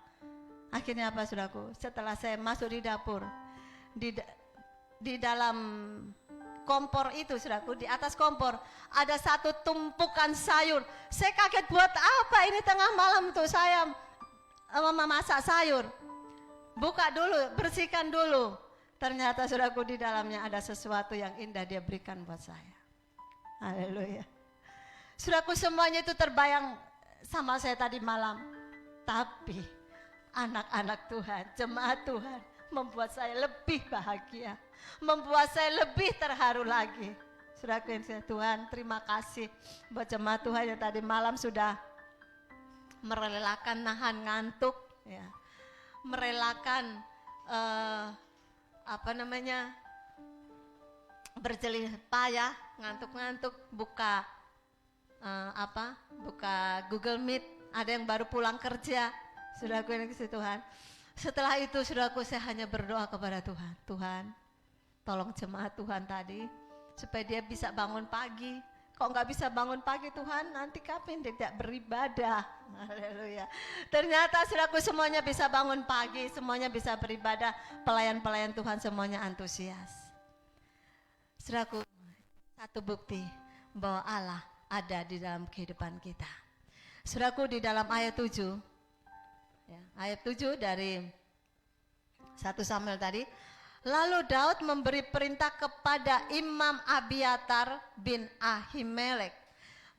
Akhirnya apa saudaraku? Setelah saya masuk di dapur, di dalam kompor itu saudaraku, di atas kompor ada satu tumpukan sayur. Saya kaget, buat apa ini tengah malam tuh saya memasak sayur. Buka dulu, bersihkan dulu. Ternyata saudaraku di dalamnya ada sesuatu yang indah dia berikan buat saya. Haleluya. Saudaraku semuanya itu terbayang sama saya tadi malam. Tapi anak-anak Tuhan, jemaat Tuhan membuat saya lebih bahagia, membuat saya lebih terharu lagi. Saudaraku yang saya Tuhan, terima kasih buat jemaat Tuhan yang tadi malam sudah merelakan nahan ngantuk, ya, merelakan berjelih payah, ngantuk-ngantuk, buka Google Meet. Ada yang baru pulang kerja, saudaraku yang kasih Tuhan. Setelah itu saudaraku saya hanya berdoa kepada Tuhan. Tuhan, tolong jemaat Tuhan tadi supaya dia bisa bangun pagi. Kok nggak bisa bangun pagi Tuhan, nanti kapan dia tidak beribadah. Haleluya. Ternyata saudaraku semuanya bisa bangun pagi, semuanya bisa beribadah. Pelayan-pelayan Tuhan semuanya antusias. Saudaraku, satu bukti bahwa Allah ada di dalam kehidupan kita. Saudaraku di dalam ayat 7, ya, ayat 7 dari 1 Samuel tadi. Lalu Daud memberi perintah kepada Imam Abiatar bin Ahimelek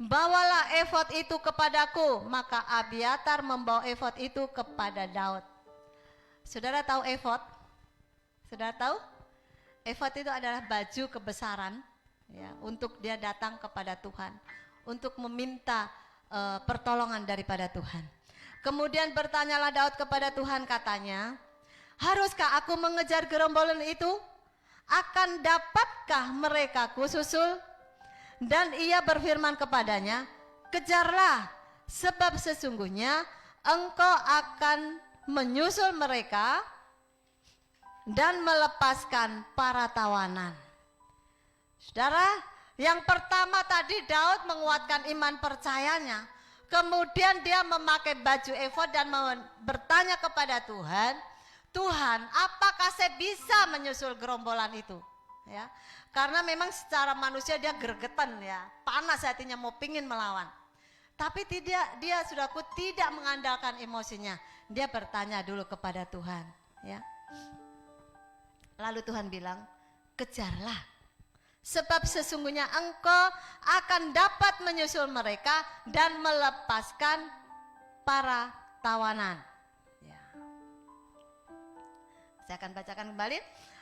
bawalah efod itu kepadaku. Maka Abiatar membawa efod itu kepada Daud. Saudara tahu efod? Saudara tahu? Efod itu adalah baju kebesaran, ya, untuk dia datang kepada Tuhan, untuk meminta pertolongan daripada Tuhan. Kemudian bertanyalah Daud kepada Tuhan, katanya, haruskah aku mengejar gerombolan itu? Akan dapatkah mereka kususul? Dan ia berfirman kepadanya, kejarlah, sebab sesungguhnya engkau akan menyusul mereka dan melepaskan para tawanan. Saudara, yang pertama tadi Daud menguatkan iman percayanya. Kemudian dia memakai baju efod dan bertanya kepada Tuhan, Tuhan, apakah saya bisa menyusul gerombolan itu? Ya, karena memang secara manusia dia gregetan, ya, panas hatinya, mau pingin melawan. Tapi dia saudaraku tidak mengandalkan emosinya. Dia bertanya dulu kepada Tuhan, ya. Lalu Tuhan bilang, kejarlah, sebab sesungguhnya engkau akan dapat menyusul mereka dan melepaskan para tawanan. Ya. Saya akan bacakan kembali.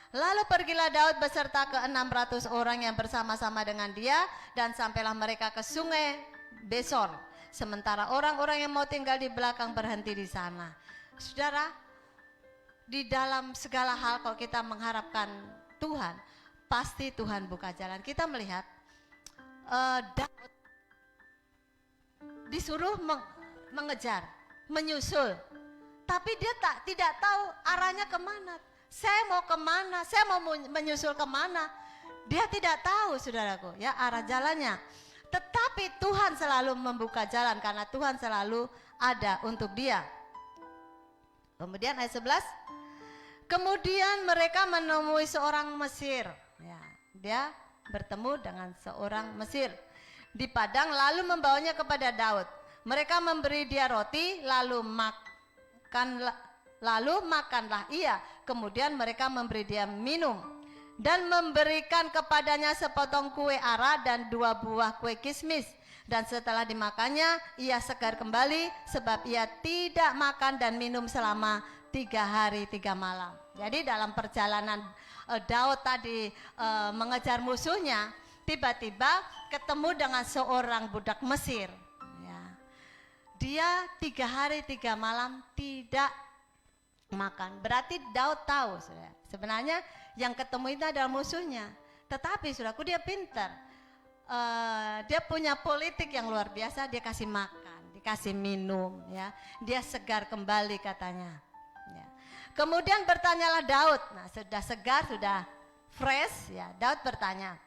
Lalu pergilah Daud beserta ke 600 orang yang bersama-sama dengan dia, dan sampailah mereka ke sungai Besor. Sementara orang-orang yang mau tinggal di belakang berhenti di sana. Saudara, di dalam segala hal kalau kita mengharapkan Tuhan, pasti Tuhan buka jalan. Kita melihat Daud disuruh mengejar, menyusul, tapi dia tidak tahu arahnya kemana. Saya mau kemana? Saya mau menyusul kemana? Dia tidak tahu, saudaraku, ya, arah jalannya. Tetapi Tuhan selalu membuka jalan karena Tuhan selalu ada untuk dia. Kemudian ayat 11. Kemudian mereka menemui seorang Mesir. Ya, dia bertemu dengan seorang Mesir di padang, lalu membawanya kepada Daud. Mereka memberi dia roti, lalu makanlah ia. Kemudian mereka memberi dia minum dan memberikan kepadanya sepotong kue ara dan 2 buah kue kismis. Dan setelah dimakannya, ia segar kembali sebab ia tidak makan dan minum selama 3 hari 3 malam. Jadi dalam perjalanan Daud tadi mengejar musuhnya, tiba-tiba ketemu dengan seorang budak Mesir. Ya. Dia 3 hari 3 malam tidak makan. Berarti Daud tahu, saudara, sebenarnya yang ketemu itu adalah musuhnya. Tetapi saudaraku, dia pintar. Dia punya politik yang luar biasa. Dia kasih makan, dikasih minum, ya. Dia segar kembali katanya. Ya. Kemudian bertanyalah Daud. Nah, sudah segar, sudah fresh, ya. Daud bertanya,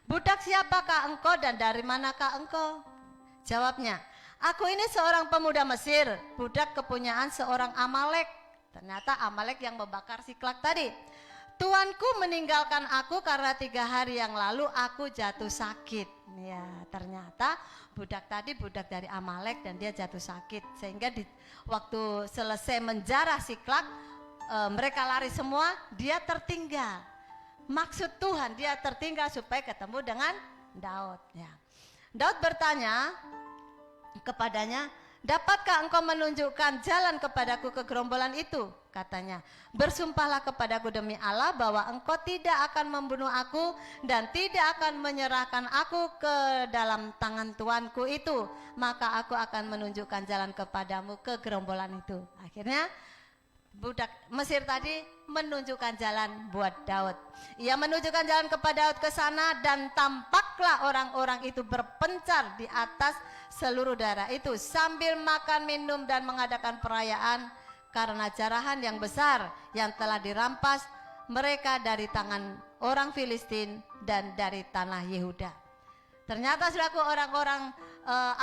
budak siapakah engkau dan dari manakah engkau? Jawabnya, aku ini seorang pemuda Mesir, budak kepunyaan seorang Amalek. Ternyata Amalek yang membakar Siklak tadi. Tuanku meninggalkan aku karena 3 hari yang lalu aku jatuh sakit. Ya, ternyata budak tadi budak dari Amalek dan dia jatuh sakit. Sehingga waktu selesai menjarah Siklak, mereka lari semua, dia tertinggal. Maksud Tuhan, dia tertinggal supaya ketemu dengan Daud. Ya. Daud bertanya kepadanya, dapatkah engkau menunjukkan jalan kepadaku ke gerombolan itu? Katanya, bersumpahlah kepadaku demi Allah bahwa engkau tidak akan membunuh aku dan tidak akan menyerahkan aku ke dalam tangan tuanku itu. Maka aku akan menunjukkan jalan kepadamu ke gerombolan itu. Akhirnya budak Mesir tadi menunjukkan jalan buat Daud. Ia menunjukkan jalan kepada Daud ke sana, dan tampaklah orang-orang itu berpencar di atas seluruh daerah itu sambil makan, minum dan mengadakan perayaan karena jarahan yang besar yang telah dirampas mereka dari tangan orang Filistin dan dari tanah Yehuda. Ternyata saudaraku, orang-orang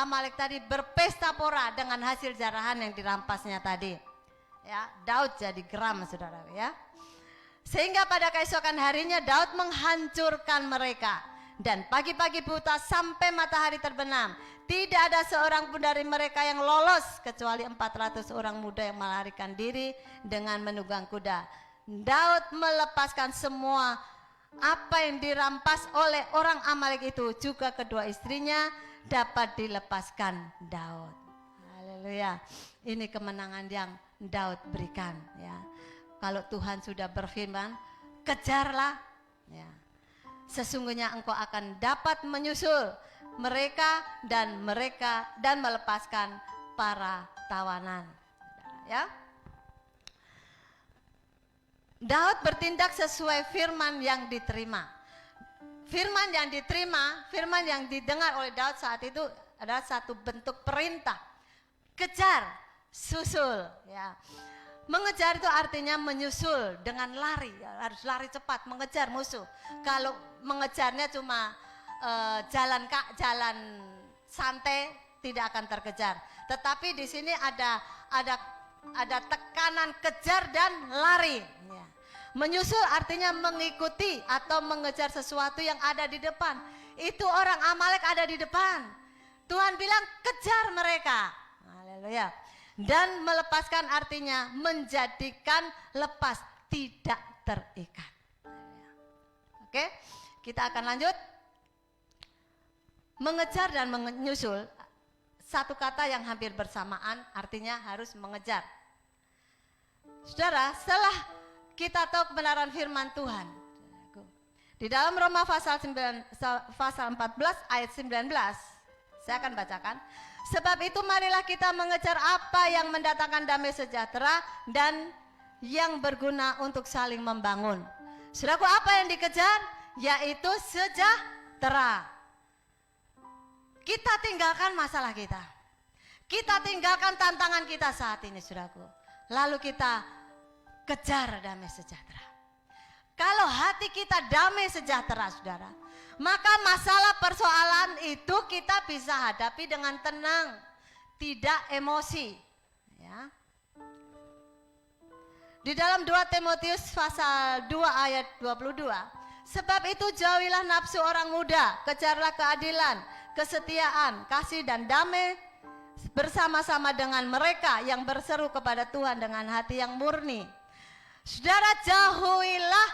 Amalek tadi berpesta pora dengan hasil jarahan yang dirampasnya tadi. Ya, Daud jadi geram, saudara, ya. Sehingga pada keesokan harinya Daud menghancurkan mereka, dan pagi-pagi buta sampai matahari terbenam tidak ada seorang pun dari mereka yang lolos kecuali 400 orang muda yang melarikan diri dengan menunggang kuda. Daud melepaskan semua apa yang dirampas oleh orang Amalek itu, juga kedua istrinya dapat dilepaskan Daud. Haleluya. Ini kemenangan yang Daud berikan ya. Kalau Tuhan sudah berfirman, kejarlah ya. Sesungguhnya engkau akan dapat menyusul mereka dan melepaskan para tawanan. Ya. Daud bertindak sesuai firman yang diterima. Firman yang diterima, firman yang didengar oleh Daud saat itu adalah satu bentuk perintah. Kejar, susul ya. Mengejar itu artinya menyusul dengan lari, ya, harus lari cepat mengejar musuh. Kalau mengejarnya cuma jalan santai tidak akan terkejar. Tetapi di sini ada tekanan kejar dan lari. Ya. Menyusul artinya mengikuti atau mengejar sesuatu yang ada di depan. Itu orang Amalek ada di depan. Tuhan bilang kejar mereka. Haleluya. Dan melepaskan artinya menjadikan lepas, tidak terikat. Oke, kita akan lanjut. Mengejar dan menyusul, satu kata yang hampir bersamaan, artinya harus mengejar. Saudara, setelah kita tahu kebenaran firman Tuhan, di dalam Roma pasal 14 ayat 19, saya akan bacakan. Sebab itu marilah kita mengejar apa yang mendatangkan damai sejahtera dan yang berguna untuk saling membangun. Saudaraku, apa yang dikejar? Yaitu sejahtera. Kita tinggalkan masalah kita. Kita tinggalkan tantangan kita saat ini, saudaraku. Lalu kita kejar damai sejahtera. Kalau hati kita damai sejahtera, saudara, maka masalah persoalan itu kita bisa hadapi dengan tenang, tidak emosi. Ya. Di dalam 2 Timotius pasal 2 ayat 22, sebab itu jauhilah nafsu orang muda, kejarlah keadilan, kesetiaan, kasih dan damai bersama-sama dengan mereka yang berseru kepada Tuhan dengan hati yang murni. Saudara, jauhilah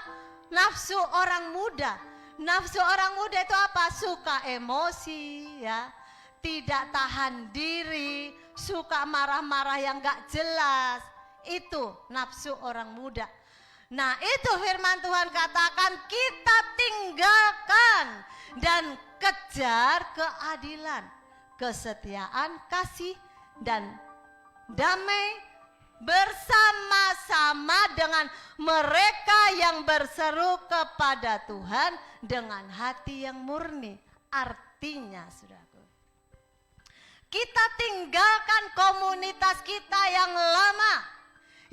nafsu orang muda. Nafsu orang muda itu apa? Suka emosi ya, tidak tahan diri, suka marah-marah yang gak jelas. Itu nafsu orang muda. Nah, itu firman Tuhan katakan kita tinggalkan dan kejar keadilan, kesetiaan, kasih dan damai bersama-sama dengan mereka yang berseru kepada Tuhan dengan hati yang murni. Artinya, saudaraku, kita tinggalkan komunitas kita yang lama,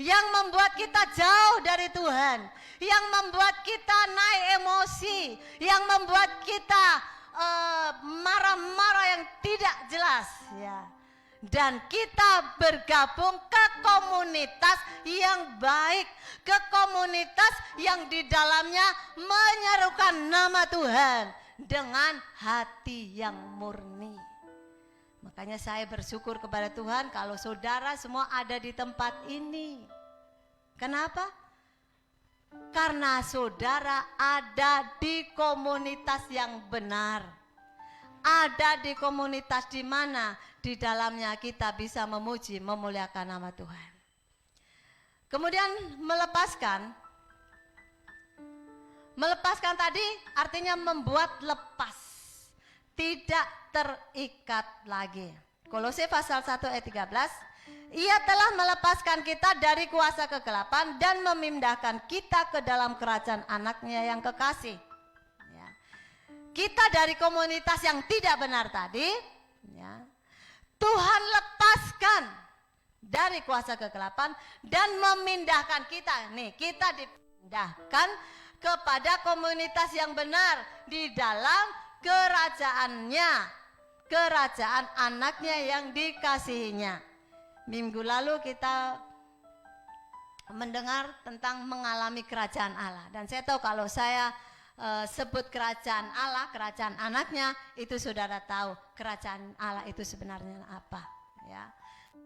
yang membuat kita jauh dari Tuhan, yang membuat kita naik emosi, yang membuat kita marah-marah yang tidak jelas ya. Dan kita bergabung ke komunitas yang baik, ke komunitas yang di dalamnya menyerukan nama Tuhan dengan hati yang murni. Makanya saya bersyukur kepada Tuhan kalau saudara semua ada di tempat ini. Kenapa? Karena saudara ada di komunitas yang benar. Ada di komunitas di mana di dalamnya kita bisa memuji, memuliakan nama Tuhan. Kemudian melepaskan tadi artinya membuat lepas, tidak terikat lagi. Kolose pasal 1 ayat 13, Ia telah melepaskan kita dari kuasa kegelapan dan memindahkan kita ke dalam kerajaan anaknya yang kekasih. Ya. Kita dari komunitas yang tidak benar tadi, ya, Tuhan lepaskan dari kuasa kegelapan dan memindahkan kita. Nih, kita dipindahkan kepada komunitas yang benar di dalam kerajaannya, kerajaan anaknya yang dikasihinya. Minggu lalu kita mendengar tentang mengalami kerajaan Allah. Dan saya tahu kalau saya sebut kerajaan Allah, kerajaan anaknya, itu saudara tahu kerajaan Allah itu sebenarnya apa ya.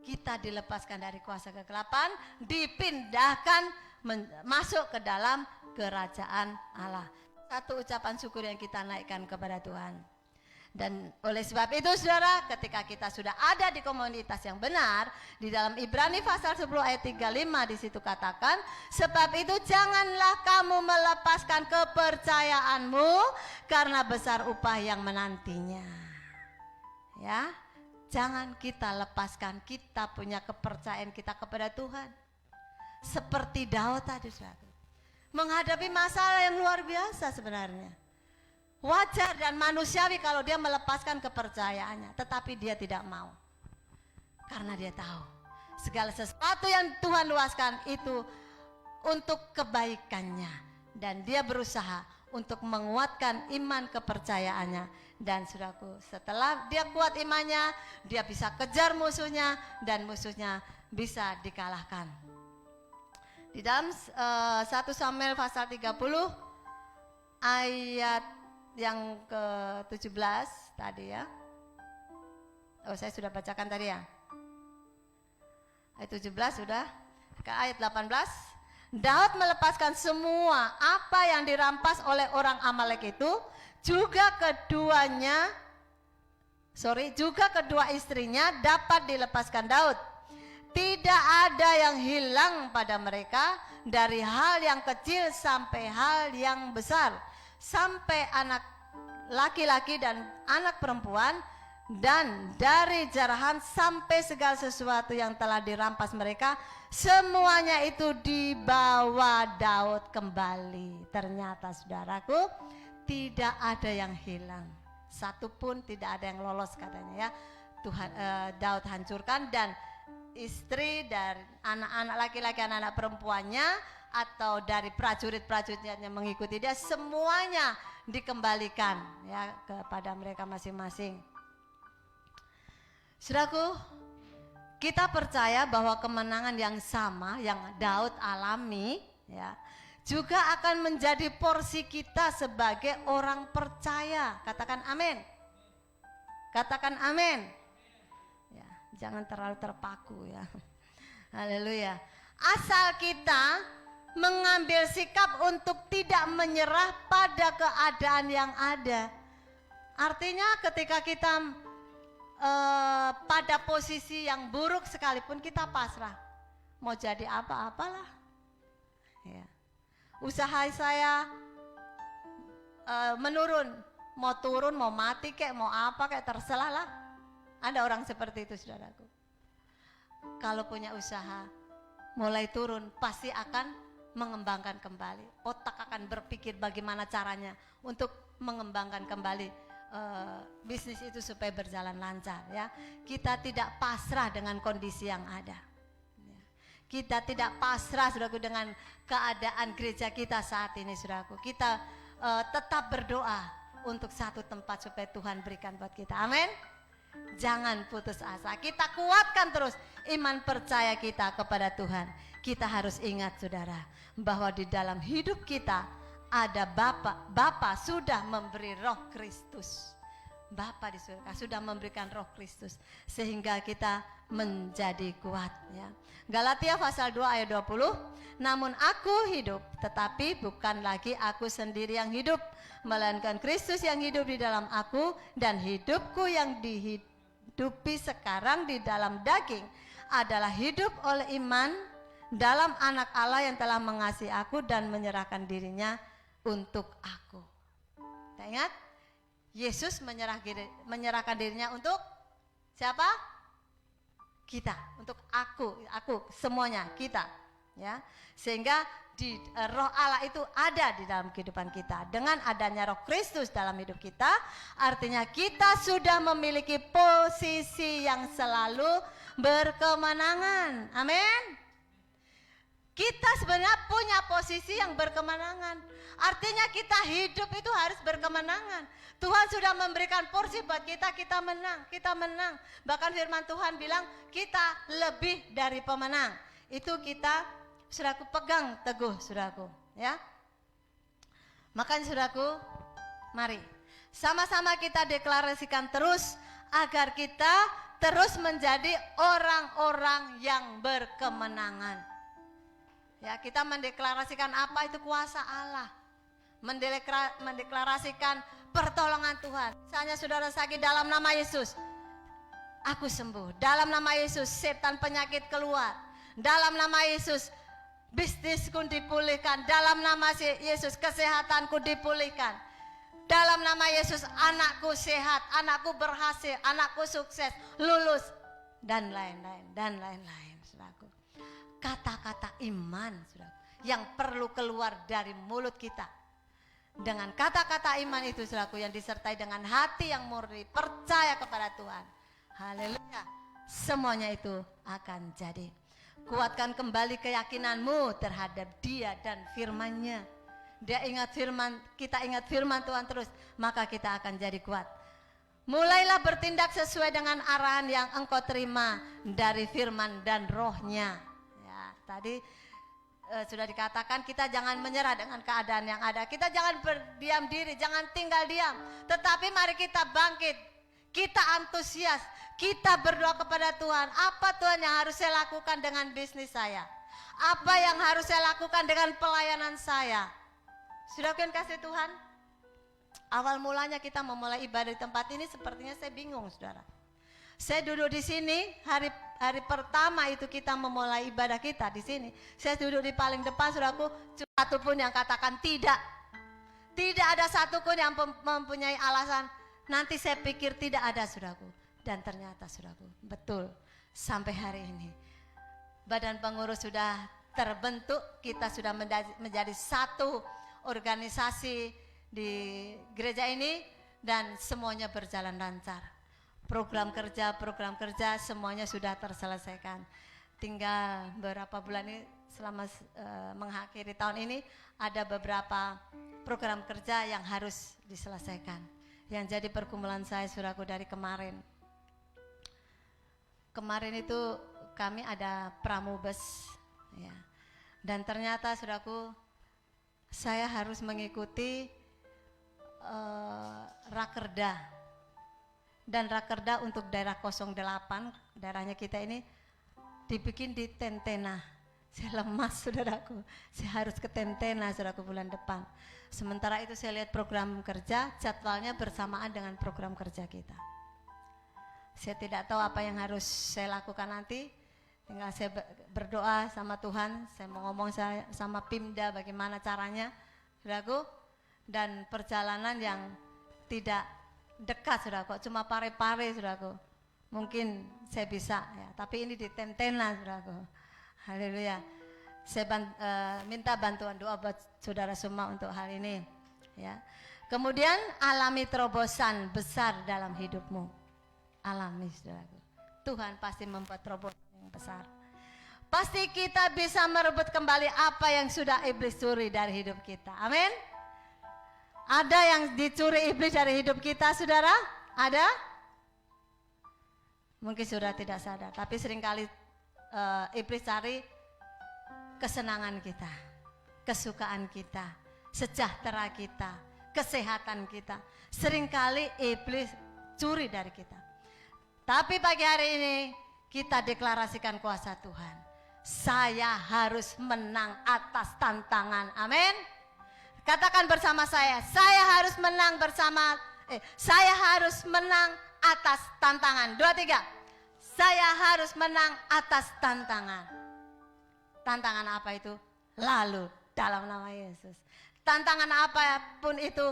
Kita dilepaskan dari kuasa kegelapan, dipindahkan masuk ke dalam kerajaan Allah. Satu ucapan syukur yang kita naikkan kepada Tuhan. Dan oleh sebab itu saudara, ketika kita sudah ada di komunitas yang benar, di dalam Ibrani pasal 10 ayat 35 di situ katakan, sebab itu janganlah kamu melepaskan kepercayaanmu karena besar upah yang menantinya. Ya, jangan kita lepaskan, kita punya kepercayaan kita kepada Tuhan. Seperti Daud tadi saudara, menghadapi masalah yang luar biasa sebenarnya. Wajar dan manusiawi kalau dia melepaskan kepercayaannya, tetapi dia tidak mau. Karena dia tahu segala sesuatu yang Tuhan luaskan itu untuk kebaikannya. Dan dia berusaha untuk menguatkan iman kepercayaannya. Dan saudaraku, setelah dia kuat imannya, dia bisa kejar musuhnya dan musuhnya bisa dikalahkan. Di dalam 1 Samuel pasal 30 ayat yang ke-17 tadi ya. Oh, saya sudah bacakan tadi ya. Ayat 17 sudah. Ke ayat 18. Daud melepaskan semua apa yang dirampas oleh orang Amalek itu, juga kedua istrinya dapat dilepaskan Daud. Tidak ada yang hilang pada mereka, dari hal yang kecil sampai hal yang besar, sampai anak laki-laki dan anak perempuan, dan dari jarahan sampai segala sesuatu yang telah dirampas mereka, semuanya itu dibawa Daud kembali. Ternyata saudaraku, tidak ada yang hilang, satu pun tidak ada yang lolos katanya ya. Daud hancurkan, dan istri dan anak-anak laki-laki, anak-anak perempuannya, atau dari prajurit-prajuritnya yang mengikuti dia, semuanya dikembalikan ya kepada mereka masing-masing. Saudaraku, kita percaya bahwa kemenangan yang sama yang Daud alami ya juga akan menjadi porsi kita sebagai orang percaya. Katakan amin. Katakan amin. Ya, jangan terlalu terpaku ya. Haleluya. Asal kita mengambil sikap untuk tidak menyerah pada keadaan yang ada. Artinya ketika kita pada posisi yang buruk sekalipun kita pasrah. Mau jadi apa-apalah ya. Usaha saya menurun, mau turun, mau mati kayak mau apa kayak terserah lah. Ada orang seperti itu saudaraku. Kalau punya usaha mulai turun pasti akan mengembangkan kembali. Otak akan berpikir bagaimana caranya untuk mengembangkan kembali bisnis itu supaya berjalan lancar ya. Kita tidak pasrah dengan kondisi yang ada ya. Kita tidak pasrah saudaraku dengan keadaan gereja kita saat ini saudaraku. Kita tetap berdoa untuk satu tempat supaya Tuhan berikan buat kita. Amin. Jangan putus asa. Kita kuatkan terus iman percaya kita kepada Tuhan. Kita harus ingat saudara, bahwa di dalam hidup kita ada Bapa sudah memberi Roh Kristus. Bapa di surga sudah memberikan Roh Kristus sehingga kita menjadi kuat ya. Galatia pasal 2 ayat 20. Namun aku hidup, tetapi bukan lagi aku sendiri yang hidup, melainkan Kristus yang hidup di dalam aku, dan hidupku yang dihidupi sekarang di dalam daging adalah hidup oleh iman dalam anak Allah yang telah mengasihi aku dan menyerahkan dirinya untuk aku. Kita ingat, Yesus menyerahkan dirinya untuk siapa? Kita, untuk aku, semuanya, kita. Ya, sehingga Roh Allah itu ada di dalam kehidupan kita. Dengan adanya Roh Kristus dalam hidup kita, artinya kita sudah memiliki posisi yang selalu berkemenangan. Amin. Kita sebenarnya punya posisi yang berkemenangan. Artinya kita hidup itu harus berkemenangan. Tuhan sudah memberikan porsi buat kita, kita menang, kita menang. Bahkan firman Tuhan bilang kita lebih dari pemenang. Itu kita, saudaraku, pegang teguh saudaraku, ya. Makanya saudaraku, mari sama-sama kita deklarasikan terus agar kita terus menjadi orang-orang yang berkemenangan. Ya, kita mendeklarasikan apa itu kuasa Allah. mendeklarasikan pertolongan Tuhan. Misalnya saudara sakit, dalam nama Yesus aku sembuh. Dalam nama Yesus setan penyakit keluar. Dalam nama Yesus bisnisku dipulihkan. Dalam nama Yesus kesehatanku dipulihkan. Dalam nama Yesus anakku sehat, anakku berhasil, anakku sukses, lulus, dan lain-lain, dan lain-lain, saudaraku. Kata-kata iman, saudaraku, yang perlu keluar dari mulut kita. Dengan kata-kata iman itu, saudaraku, yang disertai dengan hati yang murni, percaya kepada Tuhan. Haleluya. Semuanya itu akan jadi. Kuatkan kembali keyakinanmu terhadap Dia dan firman-Nya. Dia ingat firman, kita ingat firman Tuhan terus, maka kita akan jadi kuat. Mulailah bertindak sesuai dengan arahan yang engkau terima dari firman dan rohnya. Ya, tadi sudah dikatakan kita jangan menyerah dengan keadaan yang ada. Kita jangan berdiam diri, jangan tinggal diam. Tetapi mari kita bangkit, kita antusias, kita berdoa kepada Tuhan. Apa Tuhan yang harus saya lakukan dengan bisnis saya? Apa yang harus saya lakukan dengan pelayanan saya? Sudah kan kasih Tuhan? Awal mulanya kita memulai ibadah di tempat ini sepertinya saya bingung, saudara. Saya duduk di sini hari pertama itu kita memulai ibadah kita di sini. Saya duduk di paling depan, saudaraku. Satu pun yang katakan tidak. Tidak ada satu pun yang mempunyai alasan. Nanti saya pikir tidak ada, saudaraku. Dan ternyata, saudaraku, betul sampai hari ini badan pengurus sudah terbentuk. Kita sudah menjadi satu organisasi di gereja ini dan semuanya berjalan lancar. Program kerja semuanya sudah terselesaikan. Tinggal beberapa bulan ini selama mengakhiri tahun ini ada beberapa program kerja yang harus diselesaikan. Yang jadi pergumulan saya, saudaraku, dari kemarin. Kemarin itu kami ada pramubes, ya. Dan ternyata, saudaraku, saya harus mengikuti rakerda. Dan rakerda untuk daerah 08, daerahnya kita ini dibikin di Tentena. Saya lemas, saudaraku. Saya harus ke Tentena, saudaraku, bulan depan. Sementara itu saya lihat program kerja, jadwalnya bersamaan dengan program kerja kita. Saya tidak tahu apa yang harus saya lakukan nanti. Tinggal saya berdoa sama Tuhan, saya mau ngomong sama Pimda bagaimana caranya, saudaraku. Dan perjalanan yang tidak dekat, saudaraku, cuma pare-pare, saudaraku. Mungkin saya bisa, ya. Tapi ini di Tentena, saudaraku. Haleluya. Saya minta bantuan doa buat saudara semua untuk hal ini, ya. Kemudian alami terobosan besar dalam hidupmu. Alami, saudaraku. Tuhan pasti membuat terobosan besar. Pasti kita bisa merebut kembali apa yang sudah iblis curi dari hidup kita. Amin. Ada yang dicuri iblis dari hidup kita, saudara? Ada? Mungkin sudah tidak sadar, tapi seringkali iblis cari kesenangan kita, kesukaan kita, sejahtera kita, kesehatan kita. Seringkali iblis curi dari kita. Tapi pagi hari ini kita deklarasikan kuasa Tuhan. Saya harus menang atas tantangan. Amin. Katakan bersama saya harus menang saya harus menang atas tantangan. 2, 3. Saya harus menang atas tantangan. Tantangan apa itu? Lalu dalam nama Yesus. Tantangan apapun itu,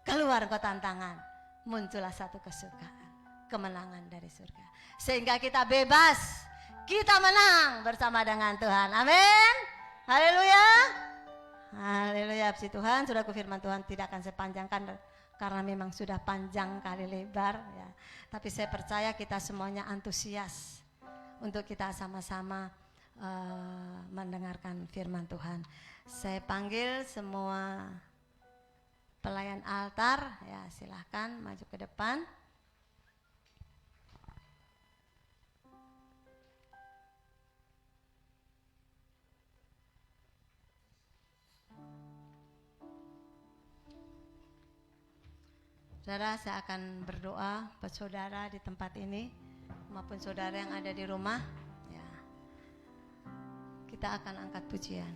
keluar ke tantangan. Muncullah satu kesukaan, kemenangan dari surga. Sehingga kita bebas, kita menang bersama dengan Tuhan. Amin. Haleluya. Haleluya, puji Tuhan. Saudaraku, firman Tuhan tidak akan saya panjangkan karena memang sudah panjang kali lebar, ya. Tapi saya percaya kita semuanya antusias untuk kita sama-sama mendengarkan firman Tuhan. Saya panggil semua pelayan altar, ya, silahkan maju ke depan. Saudara, saya akan berdoa buat saudara di tempat ini maupun saudara yang ada di rumah, ya. Kita akan angkat pujian.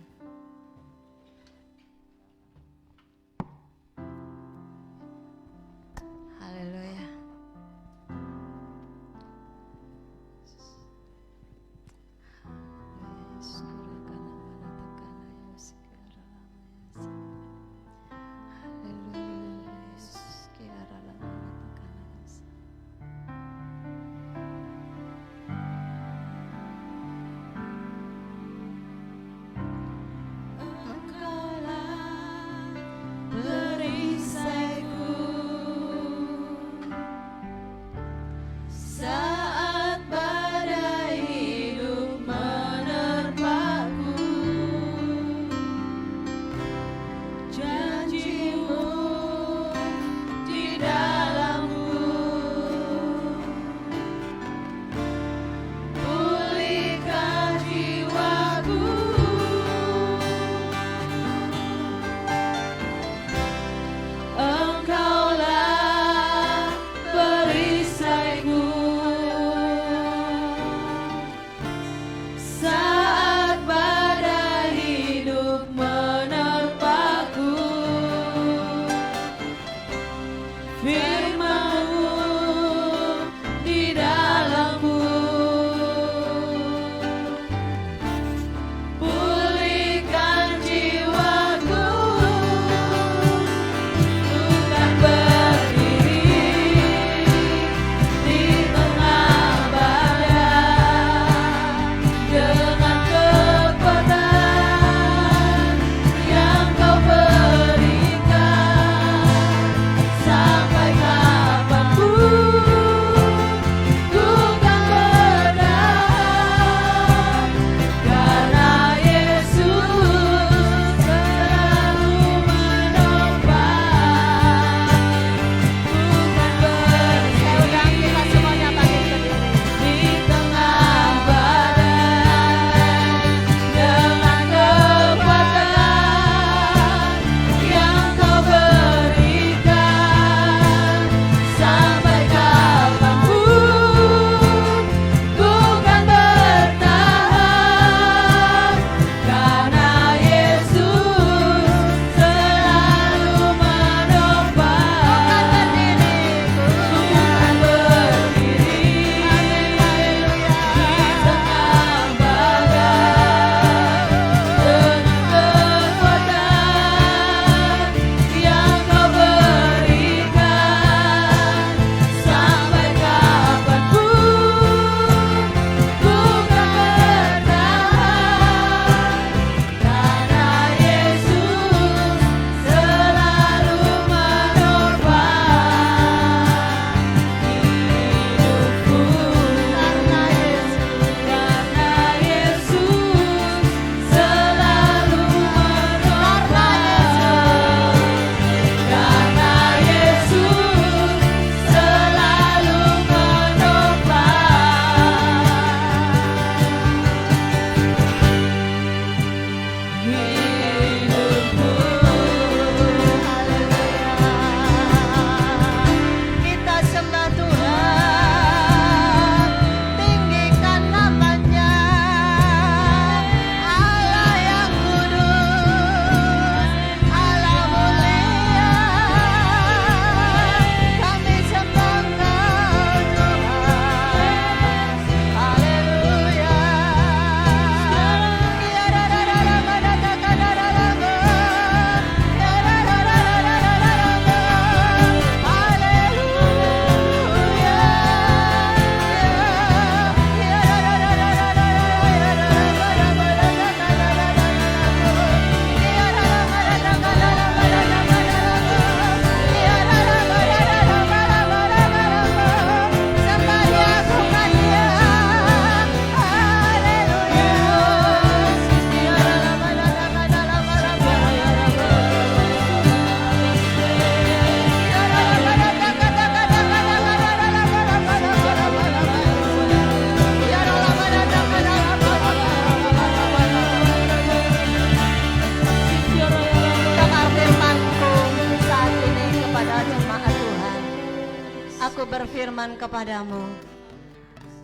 Aku berfirman kepadamu,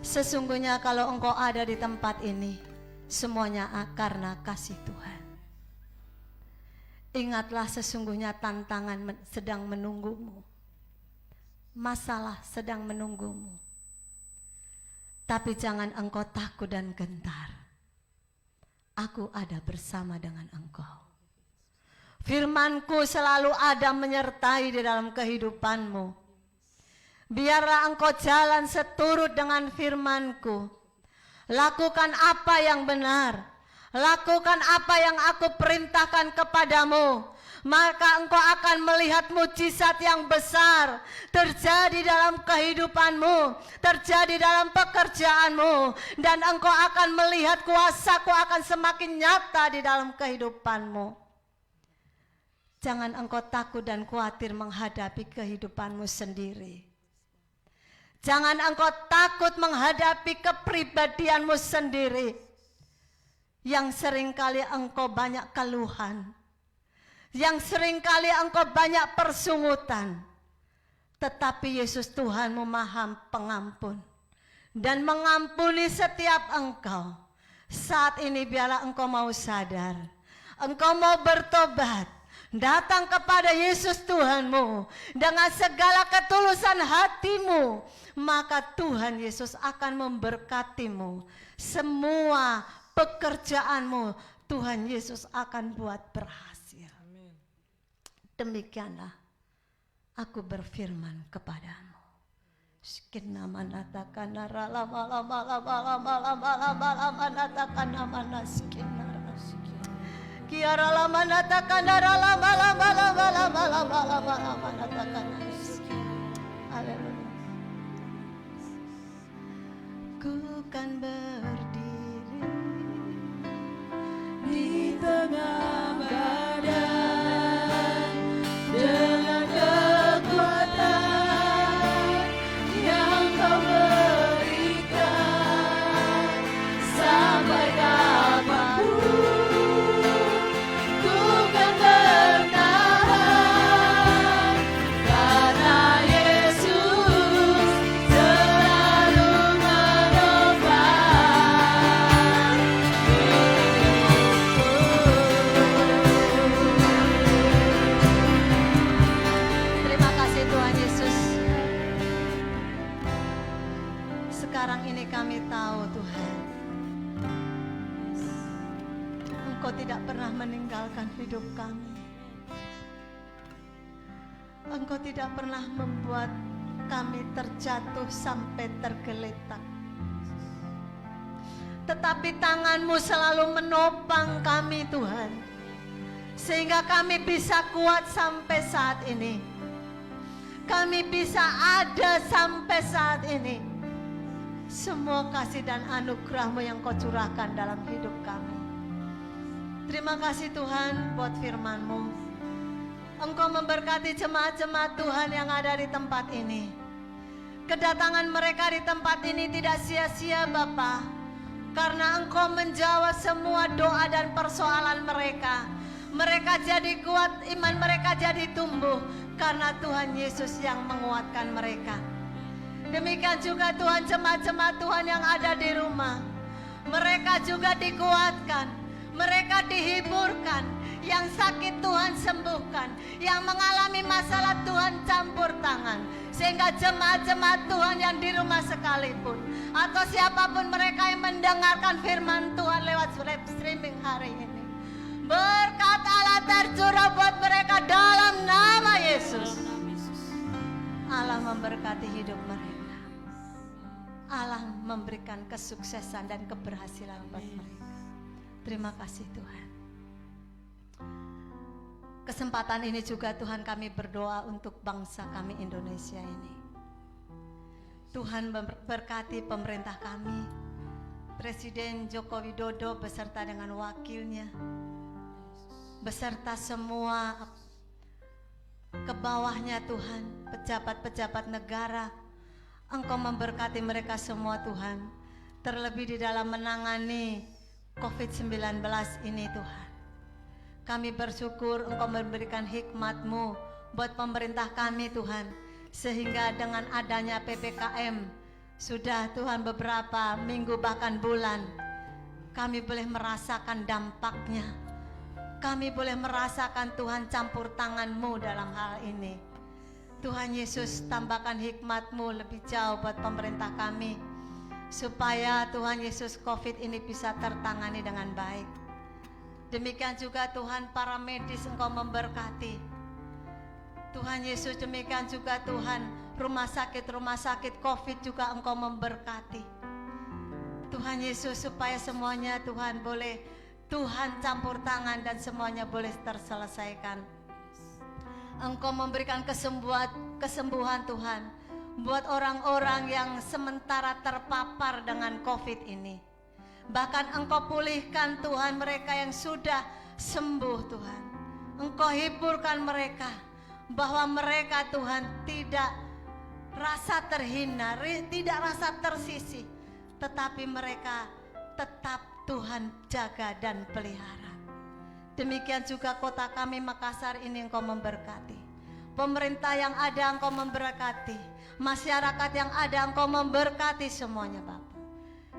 sesungguhnya kalau engkau ada di tempat ini, semuanya karena kasih Tuhan. Ingatlah sesungguhnya tantangan sedang menunggumu. Masalah sedang menunggumu. Tapi jangan engkau takut dan gentar. Aku ada bersama dengan engkau. Firman-Ku selalu ada menyertai di dalam kehidupanmu. Biarlah engkau jalan seturut dengan firman-Ku. Lakukan apa yang benar. Lakukan apa yang aku perintahkan kepadamu. Maka engkau akan melihat mujizat yang besar terjadi dalam kehidupanmu, terjadi dalam pekerjaanmu, dan engkau akan melihat kuasa-Ku akan semakin nyata di dalam kehidupanmu. Jangan engkau takut dan khawatir menghadapi kehidupanmu sendiri. Jangan engkau takut menghadapi kepribadianmu sendiri, yang seringkali engkau banyak keluhan, yang seringkali engkau banyak persungutan. Tetapi Yesus Tuhanmu Maha Pengampun dan mengampuni setiap engkau. Saat ini biarlah engkau mau sadar, engkau mau bertobat, datang kepada Yesus Tuhanmu dengan segala ketulusan hatimu, maka Tuhan Yesus akan memberkatimu. Semua pekerjaanmu Tuhan Yesus akan buat berhasil. Demikianlah aku berfirman kepadamu. Sekian manatakan rala mala mala mala mala mala mala manatakan mana sekian kiara la manatakan rala mala mala mala mala mala mala manatakan. Haleluya. Ku kan berdiri di tengah badan dengan kekuatan yang Kau berikan. Sampai kapanpun ku kan bertahan, karena Yesus selalu menopang. Terima kasih Tuhan Yesus. Sekarang ini kami tahu Tuhan, Engkau tidak pernah meninggalkan hidup kami. Engkau tidak pernah membuat kami terjatuh sampai tergeletak. Tetapi tangan-Mu selalu menopang kami Tuhan, sehingga kami bisa kuat sampai saat ini. Kami bisa ada sampai saat ini. Semua kasih dan anugerah-Mu yang Kau curahkan dalam hidup kami. Terima kasih Tuhan buat firman-Mu. Engkau memberkati jemaat-jemaat Tuhan yang ada di tempat ini. Kedatangan mereka di tempat ini tidak sia-sia Bapa, karena Engkau menjawab semua doa dan persoalan mereka. Mereka jadi kuat, iman mereka jadi tumbuh, karena Tuhan Yesus yang menguatkan mereka. Demikian juga Tuhan, jemaat-jemaat Tuhan yang ada di rumah, mereka juga dikuatkan, mereka dihiburkan, yang sakit Tuhan sembuhkan, yang mengalami masalah Tuhan campur tangan, sehingga jemaat-jemaat Tuhan yang di rumah sekalipun, atau siapapun mereka yang mendengarkan firman Tuhan lewat live streaming hari ini, berkat Allah tercurah buat mereka dalam nama Yesus. Allah memberkati hidup mereka. Allah memberikan kesuksesan dan keberhasilan buat mereka. Terima kasih Tuhan. Kesempatan ini juga Tuhan kami berdoa untuk bangsa kami Indonesia ini. Tuhan berkati pemerintah kami, Presiden Joko Widodo beserta dengan wakilnya, beserta semua ke bawahnya Tuhan, pejabat-pejabat negara. Engkau memberkati mereka semua Tuhan, terlebih di dalam menangani COVID-19 ini Tuhan. Kami bersyukur Engkau memberikan hikmat-Mu buat pemerintah kami Tuhan, Sehingga dengan adanya PPKM sudah Tuhan beberapa minggu bahkan bulan, kami boleh merasakan dampaknya. Kami boleh merasakan Tuhan campur tangan-Mu dalam hal ini. Tuhan Yesus, tambahkan hikmat-Mu lebih jauh buat pemerintah kami, supaya Tuhan Yesus COVID ini bisa tertangani dengan baik. Demikian juga Tuhan para medis Engkau memberkati. Tuhan Yesus, demikian juga Tuhan rumah sakit COVID juga Engkau memberkati. Tuhan Yesus, supaya semuanya Tuhan boleh Tuhan campur tangan dan semuanya boleh terselesaikan. Engkau memberikan kesembuhan Tuhan buat orang-orang yang sementara terpapar dengan COVID ini. Bahkan Engkau pulihkan Tuhan mereka yang sudah sembuh Tuhan. Engkau hiburkan mereka, bahwa mereka Tuhan tidak rasa terhina, tidak rasa tersisih, tetapi mereka tetap Tuhan jaga dan pelihara. Demikian juga kota kami Makassar ini Engkau memberkati. Pemerintah yang ada Engkau memberkati. Masyarakat yang ada Engkau memberkati semuanya Bapak.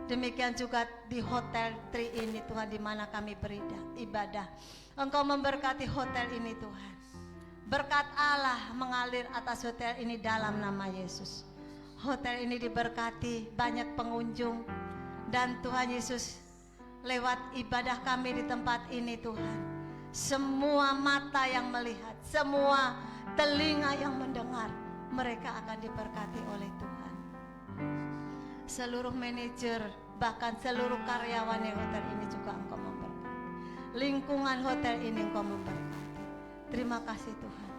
Demikian juga di Hotel Tri ini Tuhan, di mana kami beribadah. Engkau memberkati hotel ini Tuhan. Berkat Allah mengalir atas hotel ini dalam nama Yesus. Hotel ini diberkati, banyak pengunjung. Dan Tuhan Yesus, lewat ibadah kami di tempat ini Tuhan, semua mata yang melihat, semua telinga yang mendengar, mereka akan diberkati oleh Tuhan. Seluruh manajer, bahkan seluruh karyawan di hotel ini juga Engkau memberkati. Lingkungan hotel ini Engkau memberkati. Terima kasih Tuhan,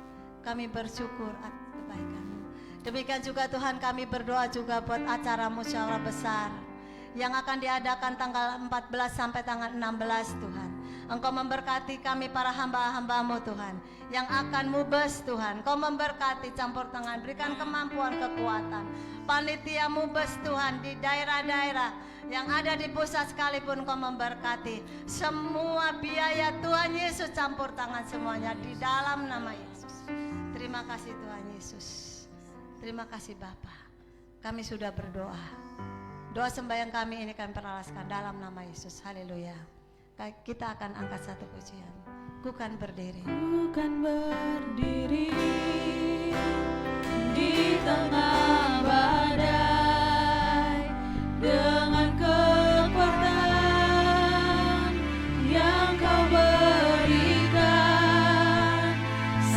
kami bersyukur atas kebaikan-Mu. Demikian juga Tuhan, kami berdoa juga buat acara musyawarah besar yang akan diadakan tanggal 14 sampai tanggal 16 Tuhan. Engkau memberkati kami para hamba-hamba-Mu Tuhan yang akan mubes Tuhan. Engkau memberkati, campur tangan, berikan kemampuan, kekuatan. Panitia mubes Tuhan di daerah-daerah yang ada di pusat sekalipun Engkau memberkati. Semua biaya Tuhan Yesus, campur tangan semuanya di dalam nama Yesus. Terima kasih Tuhan Yesus. Terima kasih Bapa. Kami sudah berdoa. Doa sembahyang kami ini kami perlaskan dalam nama Yesus. Haleluya. Kita akan angkat satu pujian. Ku kan berdiri. Ku kan berdiri di tengah badai dengan kekuatan yang Kau berikan.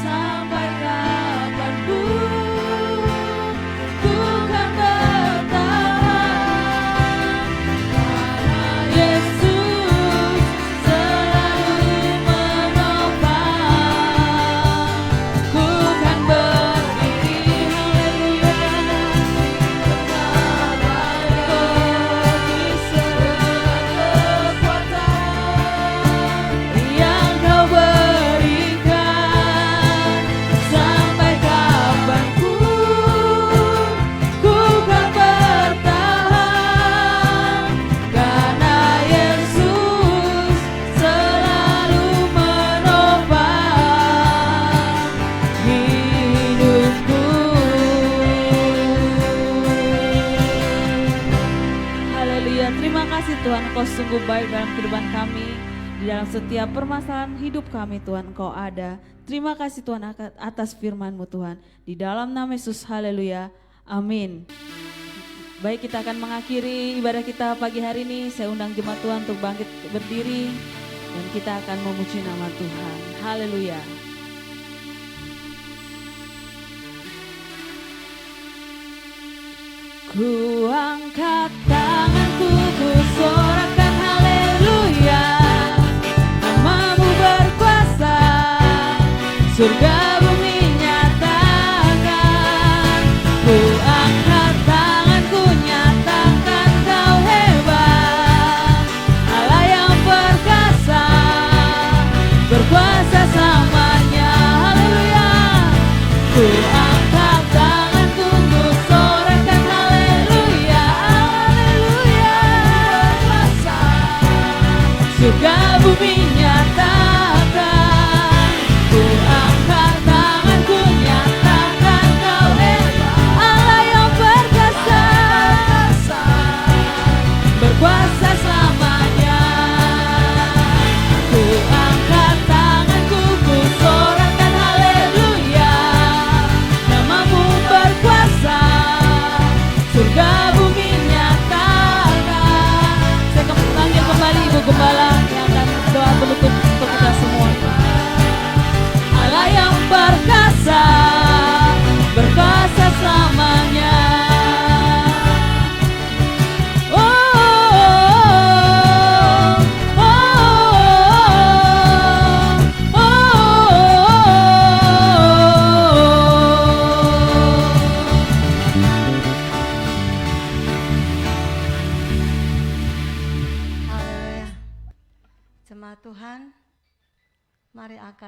Sampai kapanpun ku kan bertahan, karena Yesus selalu menopang. Ku kan berdiri, Tuhan, Engkau sungguh baik dalam kehidupan kami. Di dalam setiap permasalahan hidup kami Tuhan, Engkau ada. Terima kasih Tuhan atas firman-Mu Tuhan. Di dalam nama Yesus, haleluya, amin. Baik, kita akan mengakhiri ibadah kita pagi hari ini. Saya undang jemaat Tuhan untuk bangkit berdiri dan kita akan memuji nama Tuhan. Haleluya. Ku angkat tanganku, ku sorakan haleluya. Nama-Mu berkuasa, surga bumi nyatakan. Ku angkat tanganku, nyatakan Kau hebat. Allah yang perkasa, berkuasa selamanya. Haleluya. Ku angkat tanganku, ku sorakan haleluya. Haleluya. Berkuasa, surga bumi nyatakan. Ku angkat tanganku, nyatakan Kau hebat.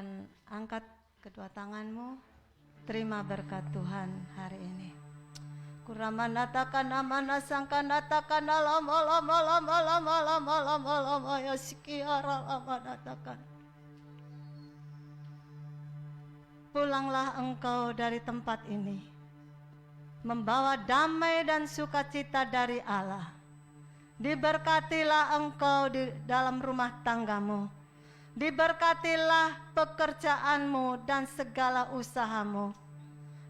akan angkat kedua tanganmu. Terima berkat Tuhan hari ini. Kuramanatakan amana sangkanatakan alam ya sikiara amanatakan. Pulanglah engkau dari tempat ini, membawa damai dan sukacita dari Allah. Diberkatilah engkau di dalam rumah tanggamu. Diberkatilah pekerjaanmu dan segala usahamu.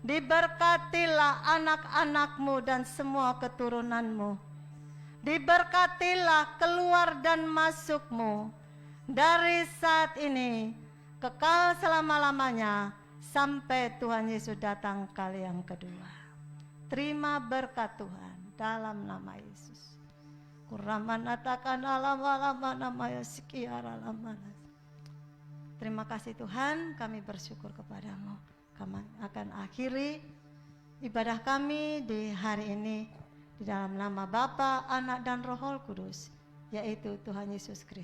Diberkatilah anak-anakmu dan semua keturunanmu. Diberkatilah keluar dan masukmu dari saat ini kekal selama-lamanya sampai Tuhan Yesus datang kali yang kedua. Terima berkat Tuhan dalam nama Yesus. Kuramanatakan alam-alam namanya sekiara lamana. Terima kasih Tuhan, kami bersyukur kepadamu. Kami akan akhiri ibadah kami di hari ini di dalam nama Bapa, Anak dan Roh Kudus, yaitu Tuhan Yesus Kristus.